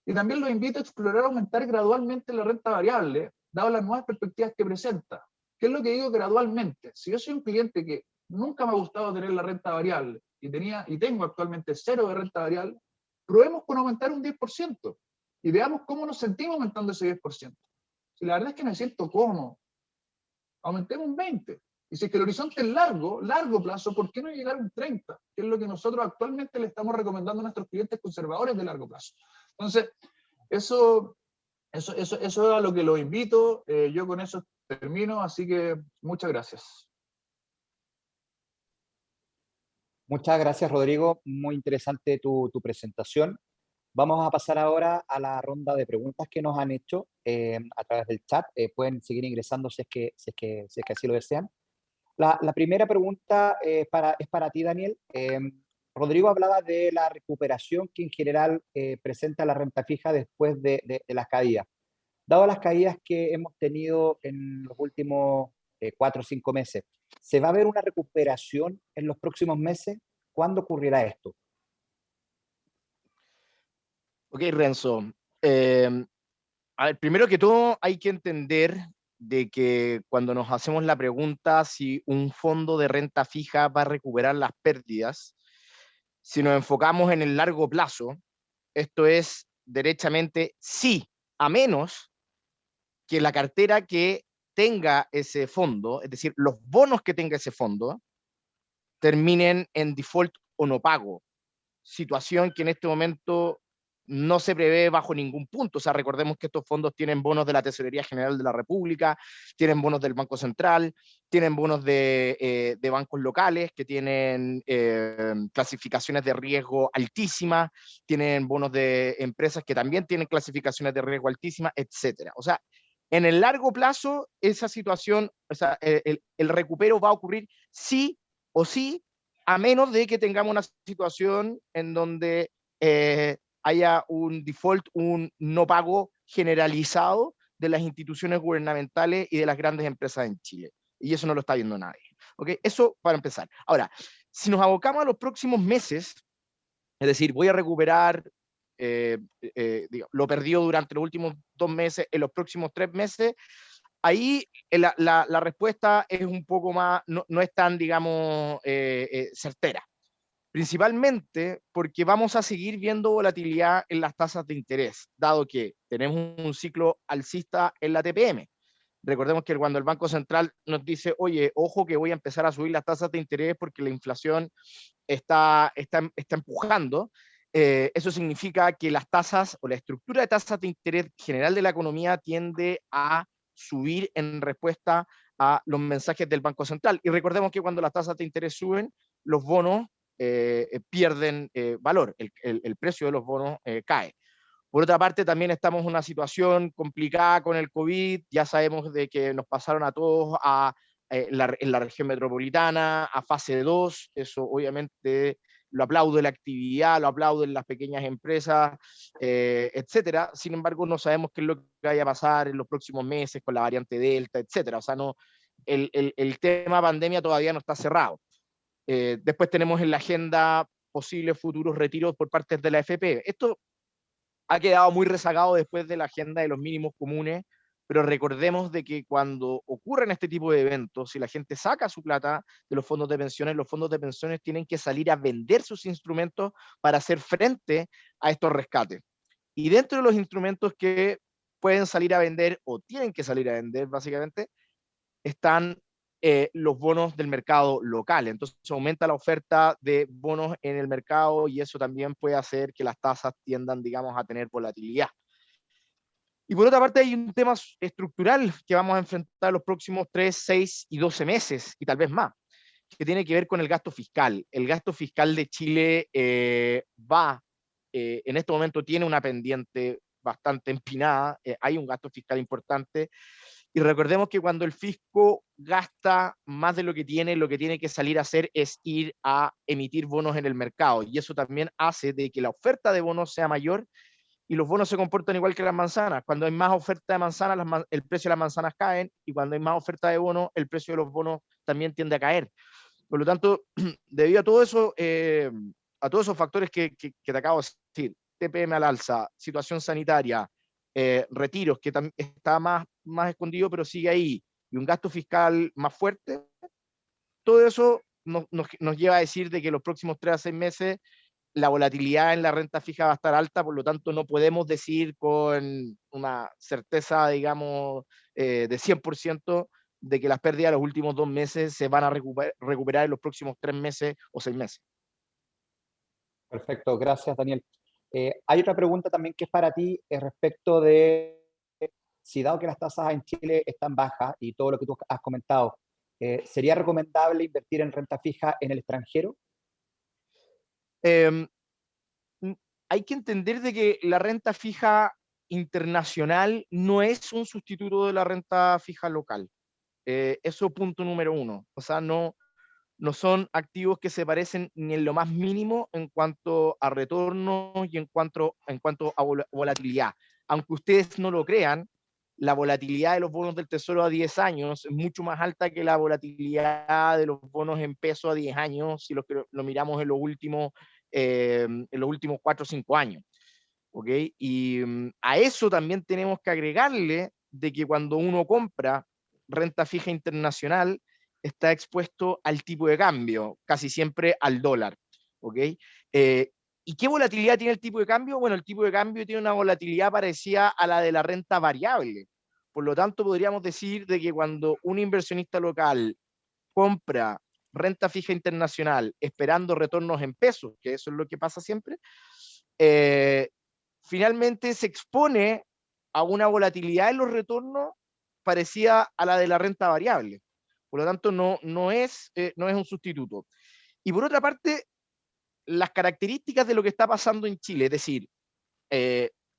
Y también los invito a explorar aumentar gradualmente la renta variable, dado las nuevas perspectivas que presenta. ¿Qué es lo que digo gradualmente? Si yo soy un cliente que nunca me ha gustado tener la renta variable y tengo actualmente 0 de renta variable, probemos con aumentar un 10% y veamos cómo nos sentimos aumentando ese 10%. Si la verdad es que me siento cómodo, aumentemos un 20%. Y si es que el horizonte es largo plazo, ¿por qué no llegar a un 30%? Que es lo que nosotros actualmente le estamos recomendando a nuestros clientes conservadores de largo plazo. Entonces, eso es a lo que los invito. Yo con eso termino, así que muchas gracias. Muchas gracias, Rodrigo. Muy interesante tu presentación. Vamos a pasar ahora a la ronda de preguntas que nos han hecho a través del chat. Pueden seguir ingresando si es que así lo desean. La primera pregunta es para ti, Daniel. Rodrigo hablaba de la recuperación que en general presenta la renta fija después de las caídas. Dado las caídas que hemos tenido en los últimos 4 o 5 meses, ¿se va a ver una recuperación en los próximos meses? ¿Cuándo ocurrirá esto? Ok, Renzo. A ver, primero que todo hay que entender de que cuando nos hacemos la pregunta si un fondo de renta fija va a recuperar las pérdidas, si nos enfocamos en el largo plazo, esto es derechamente sí, a menos que la cartera que tenga ese fondo, es decir, los bonos que tenga ese fondo, terminen en default o no pago, situación que en este momento no se prevé bajo ningún punto. O sea, recordemos que estos fondos tienen bonos de la Tesorería General de la República, tienen bonos del Banco Central, tienen bonos de bancos locales que tienen clasificaciones de riesgo altísimas, tienen bonos de empresas que también tienen clasificaciones de riesgo altísimas, etcétera. O sea, en el largo plazo, esa situación, o sea, el recupero va a ocurrir sí o sí, a menos de que tengamos una situación en donde haya un default, un no pago generalizado de las instituciones gubernamentales y de las grandes empresas en Chile. Y eso no lo está viendo nadie. ¿Okay? Eso para empezar. Ahora, si nos abocamos a los próximos meses, es decir, voy a recuperar lo perdió durante los últimos 2 meses, en los próximos 3 meses, ahí la respuesta es un poco más, no es tan, digamos, certera. Principalmente porque vamos a seguir viendo volatilidad en las tasas de interés, dado que tenemos un ciclo alcista en la TPM. Recordemos que cuando el Banco Central nos dice, oye, ojo que voy a empezar a subir las tasas de interés porque la inflación está empujando, eso significa que las tasas o la estructura de tasas de interés general de la economía tiende a subir en respuesta a los mensajes del Banco Central. Y recordemos que cuando las tasas de interés suben, los bonos pierden valor, el precio de los bonos cae. Por otra parte, también estamos en una situación complicada con el COVID, ya sabemos de que nos pasaron a todos en la región metropolitana a fase 2, eso obviamente lo aplaude la actividad, lo aplauden las pequeñas empresas, etcétera. Sin embargo, no sabemos qué es lo que vaya a pasar en los próximos meses con la variante Delta, etcétera. O sea, no, el tema pandemia todavía no está cerrado. Después tenemos en la agenda posibles futuros retiros por parte de la AFP. Esto ha quedado muy rezagado después de la agenda de los mínimos comunes, pero recordemos de que cuando ocurren este tipo de eventos, si la gente saca su plata de los fondos de pensiones tienen que salir a vender sus instrumentos para hacer frente a estos rescates. Y dentro de los instrumentos que pueden salir a vender o tienen que salir a vender, básicamente, están los bonos del mercado local. Entonces aumenta la oferta de bonos en el mercado y eso también puede hacer que las tasas tiendan, digamos, a tener volatilidad. Y por otra parte hay un tema estructural que vamos a enfrentar los próximos 3, 6 y 12 meses y tal vez más, que tiene que ver con el gasto fiscal. El gasto fiscal de Chile en este momento tiene una pendiente bastante empinada, hay un gasto fiscal importante. Y recordemos que cuando el fisco gasta más de lo que tiene que salir a hacer es ir a emitir bonos en el mercado. Y eso también hace de que la oferta de bonos sea mayor y los bonos se comportan igual que las manzanas. Cuando hay más oferta de manzanas, el precio de las manzanas caen y cuando hay más oferta de bonos, el precio de los bonos también tiende a caer. Por lo tanto, debido a todo eso, a todos esos factores que te acabo de decir, TPM al alza, situación sanitaria, retiros, que está más escondido, pero sigue ahí, y un gasto fiscal más fuerte, todo eso nos lleva a decir de que los próximos 3 a 6 meses la volatilidad en la renta fija va a estar alta, por lo tanto no podemos decir con una certeza, digamos, de 100% de que las pérdidas de los últimos 2 meses se van a recuperar en los próximos 3 meses o 6 meses. Perfecto, gracias Daniel. Hay otra pregunta también que es para ti respecto de si dado que las tasas en Chile están bajas y todo lo que tú has comentado, ¿sería recomendable invertir en renta fija en el extranjero? Hay que entender de que la renta fija internacional no es un sustituto de la renta fija local. Eso punto número 1. O sea, no son activos que se parecen ni en lo más mínimo en cuanto a retorno y en cuanto a volatilidad. Aunque ustedes no lo crean, la volatilidad de los bonos del Tesoro a 10 años es mucho más alta que la volatilidad de los bonos en peso a 10 años si lo miramos en los últimos 4 o 5 años. ¿Okay? Y a eso también tenemos que agregarle de que cuando uno compra renta fija internacional, está expuesto al tipo de cambio, casi siempre al dólar. ¿Okay? ¿Y qué volatilidad tiene el tipo de cambio? Bueno, el tipo de cambio tiene una volatilidad parecida a la de la renta variable. Por lo tanto, podríamos decir de que cuando un inversionista local compra renta fija internacional esperando retornos en pesos, que eso es lo que pasa siempre, finalmente se expone a una volatilidad en los retornos parecida a la de la renta variable. Por lo tanto, no es un sustituto. Y por otra parte, las características de lo que está pasando en Chile, es decir,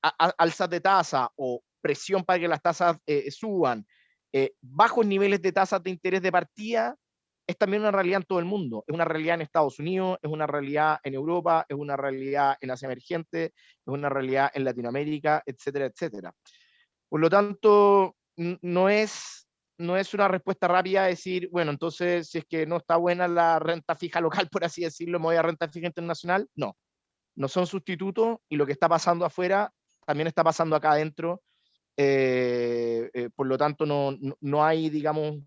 alzas de tasa o presión para que las tasas suban, bajos niveles de tasas de interés de partida, es también una realidad en todo el mundo. Es una realidad en Estados Unidos, es una realidad en Europa, es una realidad en Asia emergente, es una realidad en Latinoamérica, etcétera, etcétera. Por lo tanto, no es una respuesta rápida decir, bueno, entonces si es que no está buena la renta fija local, por así decirlo, me voy a renta fija internacional. No. no son sustitutos, y lo que está pasando afuera también está pasando acá adentro. Por lo tanto, no hay, digamos,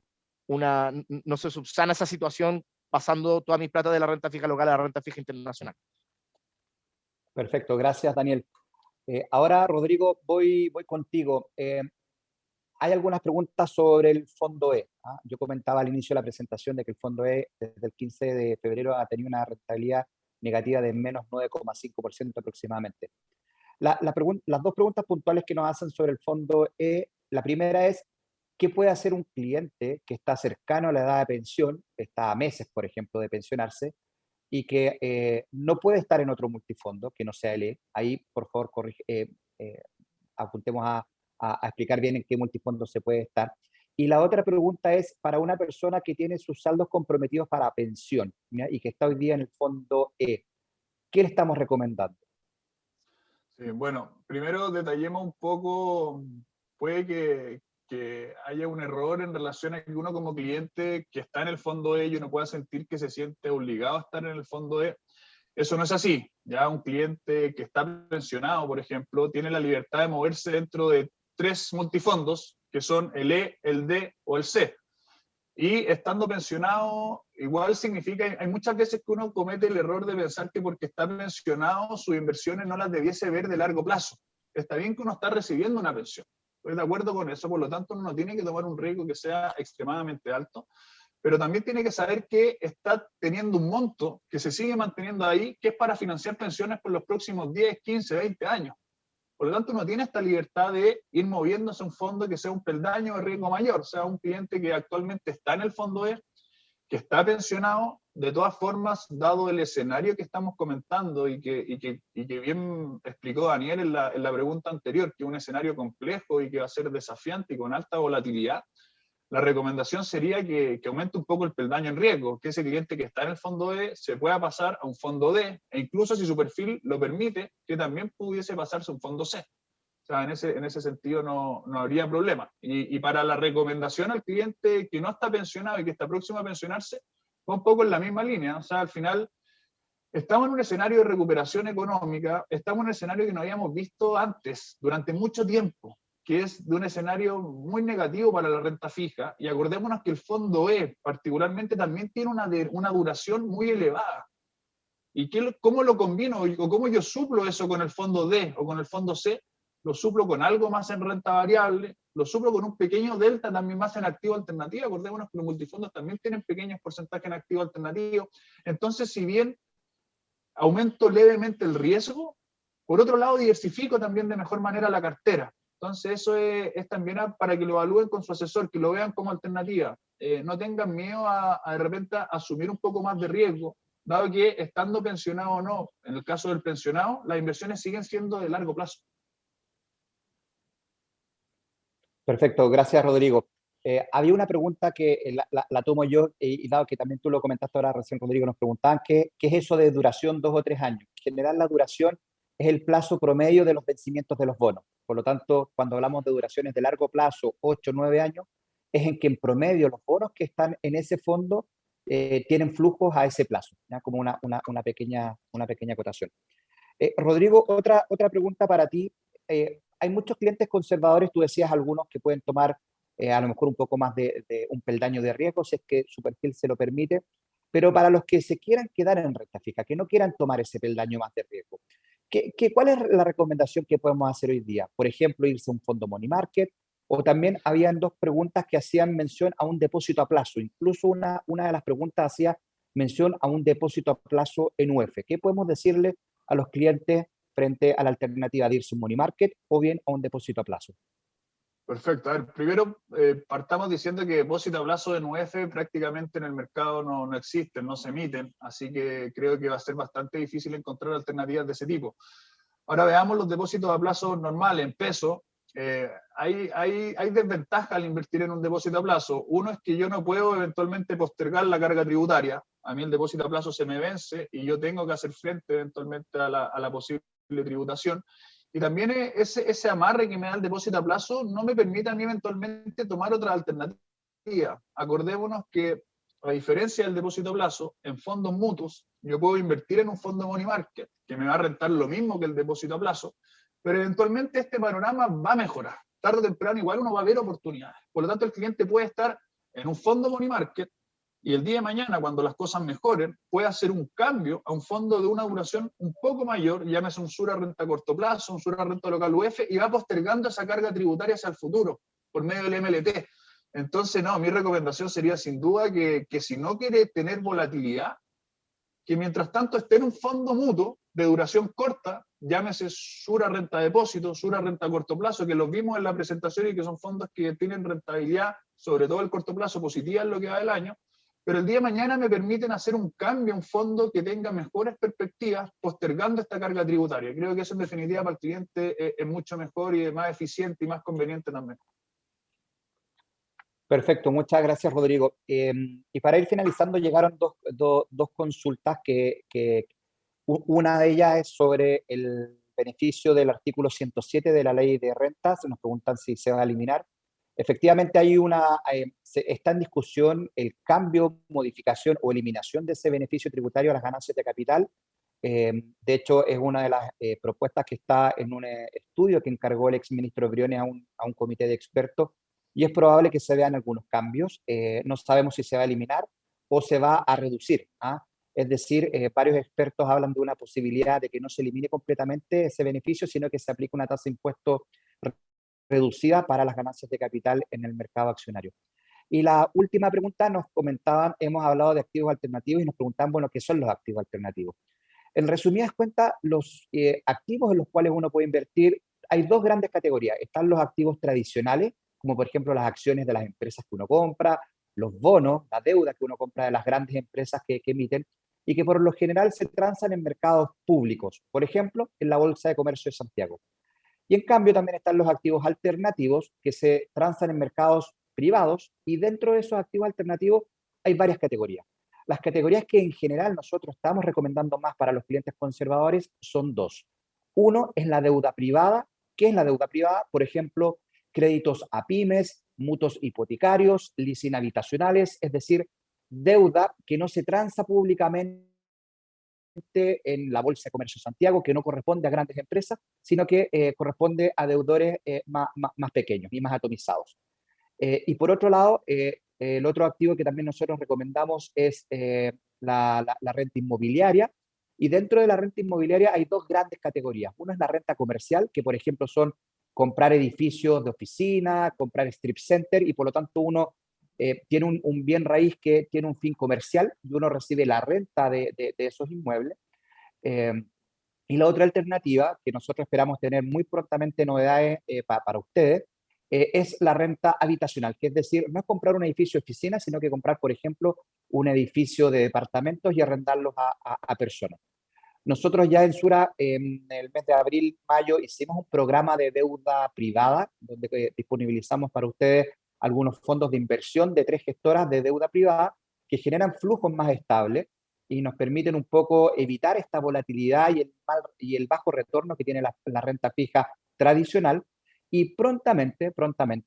no se subsana esa situación pasando toda mi plata de la renta fija local a la renta fija internacional. Perfecto, gracias Daniel. Ahora, Rodrigo, voy contigo. Hay algunas preguntas sobre el Fondo E. Yo comentaba al inicio de la presentación de que el Fondo E desde el 15 de febrero ha tenido una rentabilidad negativa de menos 9,5% aproximadamente. Las dos preguntas puntuales que nos hacen sobre el Fondo E, la primera es, ¿qué puede hacer un cliente que está cercano a la edad de pensión, está a meses, por ejemplo, de pensionarse, y que no puede estar en otro multifondo que no sea el E? Ahí, por favor, apuntemos a explicar bien en qué multifondo se puede estar. Y la otra pregunta es, para una persona que tiene sus saldos comprometidos para pensión, ¿ya?, y que está hoy día en el Fondo E, ¿qué le estamos recomendando? Sí, bueno, primero detallemos un poco, puede que haya un error en relación a que uno como cliente que está en el Fondo E y uno pueda sentir que se siente obligado a estar en el Fondo E. Eso no es así. Ya un cliente que está pensionado, por ejemplo, tiene la libertad de moverse dentro de 3 multifondos, que son el E, el D o el C. Y estando pensionado, igual significa, hay muchas veces que uno comete el error de pensar que porque está pensionado, sus inversiones no las debiese ver de largo plazo. Está bien que uno está recibiendo una pensión. Estoy de acuerdo con eso, por lo tanto uno no tiene que tomar un riesgo que sea extremadamente alto, pero también tiene que saber que está teniendo un monto que se sigue manteniendo ahí, que es para financiar pensiones por los próximos 10, 15, 20 años. Por lo tanto, uno tiene esta libertad de ir moviéndose a un fondo que sea un peldaño de riesgo mayor, o sea, un cliente que actualmente está en el fondo E, que está pensionado. De todas formas, dado el escenario que estamos comentando y que bien explicó Daniel en la pregunta anterior, que es un escenario complejo y que va a ser desafiante y con alta volatilidad, la recomendación sería que aumente un poco el peldaño en riesgo, que ese cliente que está en el fondo E se pueda pasar a un fondo D, e incluso si su perfil lo permite, que también pudiese pasarse a un fondo C. O sea, en ese sentido no habría problema. Y para la recomendación al cliente que no está pensionado y que está próximo a pensionarse, va un poco en la misma línea. O sea, al final estamos en un escenario de recuperación económica, estamos en un escenario que no habíamos visto antes, durante mucho tiempo, que es de un escenario muy negativo para la renta fija, y acordémonos que el fondo E particularmente también tiene una duración muy elevada. ¿Y cómo lo combino o cómo yo suplo eso con el fondo D o con el fondo C? Lo suplo con algo más en renta variable, lo suplo con un pequeño delta también más en activo alternativo. Acordémonos que los multifondos también tienen pequeños porcentajes en activo alternativo. Entonces, si bien aumento levemente el riesgo, por otro lado diversifico también de mejor manera la cartera. Entonces eso es también para que lo evalúen con su asesor, que lo vean como alternativa. No tengan miedo a de repente asumir un poco más de riesgo, dado que estando pensionado o no, en el caso del pensionado, las inversiones siguen siendo de largo plazo. Perfecto, gracias Rodrigo. Había una pregunta que la tomo yo, y dado que también tú lo comentaste ahora recién, Rodrigo, nos preguntaban qué es eso de duración 2 o 3 años. En general, la duración es el plazo promedio de los vencimientos de los bonos. Por lo tanto, cuando hablamos de duraciones de largo plazo, 8 o 9 años, es en que en promedio los bonos que están en ese fondo tienen flujos a ese plazo, ¿ya?, como una pequeña acotación. Rodrigo, otra pregunta para ti. Hay muchos clientes conservadores, tú decías algunos que pueden tomar a lo mejor un poco más de un peldaño de riesgo, si es que su perfil se lo permite, pero para los que se quieran quedar en renta fija, que no quieran tomar ese peldaño más de riesgo, ¿cuál es la recomendación que podemos hacer hoy día? Por ejemplo, irse a un fondo money market, o también habían dos preguntas que hacían mención a un depósito a plazo. Incluso una de las preguntas hacía mención a un depósito a plazo en UF. ¿Qué podemos decirle a los clientes frente a la alternativa de irse a un money market o bien a un depósito a plazo? Perfecto. A ver, primero partamos diciendo que depósito a plazo en UF prácticamente en el mercado no existen, no se emiten, así que creo que va a ser bastante difícil encontrar alternativas de ese tipo. Ahora veamos los depósitos a plazo normales en peso. Hay desventajas al invertir en un depósito a plazo. Uno es que yo no puedo eventualmente postergar la carga tributaria. A mí el depósito a plazo se me vence y yo tengo que hacer frente eventualmente a la posible tributación. Y también ese amarre que me da el depósito a plazo no me permite a mí eventualmente tomar otra alternativa. Acordémonos que, a diferencia del depósito a plazo, en fondos mutuos, yo puedo invertir en un fondo money market, que me va a rentar lo mismo que el depósito a plazo, pero eventualmente este panorama va a mejorar. Tarde o temprano igual uno va a ver oportunidades. Por lo tanto, el cliente puede estar en un fondo money market y el día de mañana, cuando las cosas mejoren, puede hacer un cambio a un fondo de una duración un poco mayor, llámese un Sura renta a corto plazo, un Sura renta local UF, y va postergando esa carga tributaria hacia el futuro, por medio del MLT. Entonces, no, mi recomendación sería sin duda que si no quiere tener volatilidad, que mientras tanto esté en un fondo mutuo de duración corta, llámese Sura renta depósito, Sura renta a corto plazo, que los vimos en la presentación y que son fondos que tienen rentabilidad, sobre todo el corto plazo, positiva en lo que va del año, pero el día de mañana me permiten hacer un cambio a un fondo que tenga mejores perspectivas, postergando esta carga tributaria. Creo que eso en definitiva para el cliente es mucho mejor y es más eficiente y más conveniente también. Perfecto, muchas gracias, Rodrigo. Y para ir finalizando, llegaron dos consultas una de ellas es sobre el beneficio del artículo 107 de la ley de rentas. Nos preguntan si se va a eliminar. Efectivamente, está en discusión el cambio, modificación o eliminación de ese beneficio tributario a las ganancias de capital. De hecho, es una de las propuestas que está en un estudio que encargó el exministro Briones a un comité de expertos, y es probable que se vean algunos cambios. No sabemos si se va a eliminar o se va a reducir. Es decir, varios expertos hablan de una posibilidad de que no se elimine completamente ese beneficio, sino que se aplique una tasa de impuesto reducida para las ganancias de capital en el mercado accionario. Y la última pregunta nos comentaban, hemos hablado de activos alternativos y nos preguntaban, bueno, ¿qué son los activos alternativos? En resumidas cuentas, los activos en los cuales uno puede invertir, hay dos grandes categorías. Están los activos tradicionales, como por ejemplo las acciones de las empresas que uno compra, los bonos, la deuda que uno compra de las grandes empresas que emiten, y que por lo general se transan en mercados públicos, por ejemplo, en la Bolsa de Comercio de Santiago. Y en cambio también están los activos alternativos que se transan en mercados privados, y dentro de esos activos alternativos hay varias categorías. Las categorías que en general nosotros estamos recomendando más para los clientes conservadores son dos. Uno es la deuda privada. ¿Qué es la deuda privada? Por ejemplo, créditos a pymes, mutuos hipotecarios, leasing habitacionales, es decir, deuda que no se transa públicamente en la Bolsa de Comercio de Santiago, que no corresponde a grandes empresas, sino que corresponde a deudores más pequeños y más atomizados. Y por otro lado, el otro activo que también nosotros recomendamos es la renta inmobiliaria. Y dentro de la renta inmobiliaria hay dos grandes categorías. Una es la renta comercial, que por ejemplo son comprar edificios de oficina, comprar strip center, y por lo tanto uno tiene un bien raíz que tiene un fin comercial y uno recibe la renta de esos inmuebles. Y la otra alternativa, que nosotros esperamos tener muy prontamente novedades para ustedes, es la renta habitacional, que es decir, no es comprar un edificio de oficina, sino que comprar, por ejemplo, un edificio de departamentos y arrendarlos a personas. Nosotros ya en Sura, en el mes de abril, mayo, hicimos un programa de deuda privada, donde disponibilizamos para ustedes algunos fondos de inversión de 3 gestoras de deuda privada que generan flujos más estables y nos permiten un poco evitar esta volatilidad y el bajo retorno que tiene la renta fija tradicional. Y prontamente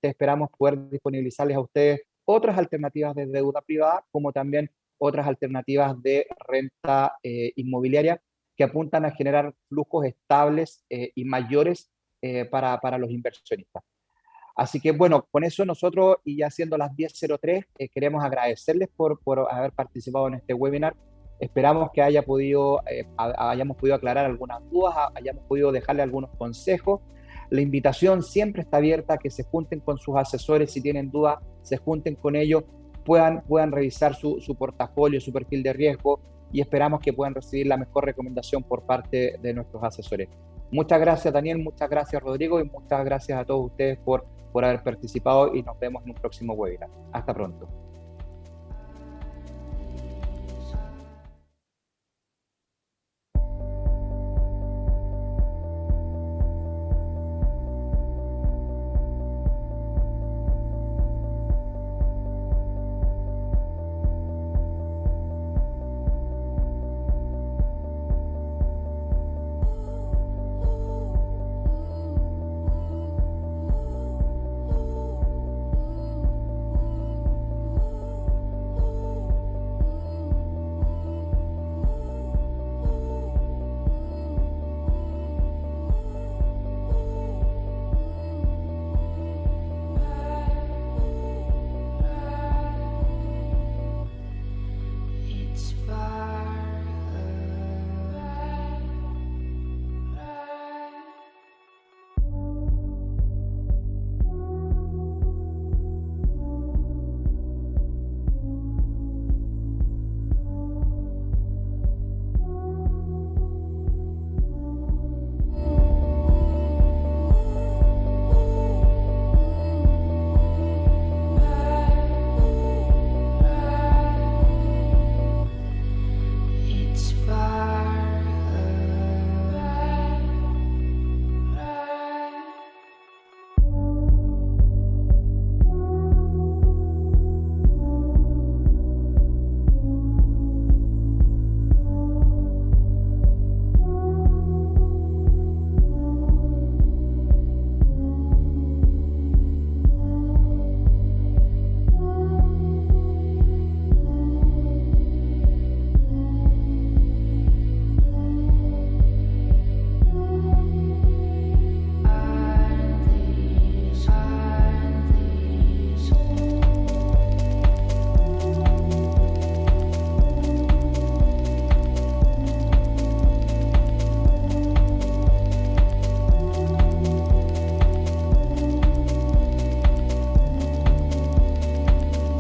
esperamos poder disponibilizarles a ustedes otras alternativas de deuda privada, como también otras alternativas de renta inmobiliaria que apuntan a generar flujos estables y mayores para los inversionistas. Así que bueno, con eso nosotros, y ya siendo las 10:03, queremos agradecerles por haber participado en este webinar. Esperamos que hayamos podido aclarar algunas dudas, hayamos podido dejarle algunos consejos. La invitación siempre está abierta a que se junten con sus asesores, si tienen dudas, se junten con ellos, puedan revisar su portafolio, su perfil de riesgo, y esperamos que puedan recibir la mejor recomendación por parte de nuestros asesores. Muchas gracias, Daniel, muchas gracias, Rodrigo, y muchas gracias a todos ustedes por haber participado, y nos vemos en un próximo webinar. Hasta pronto.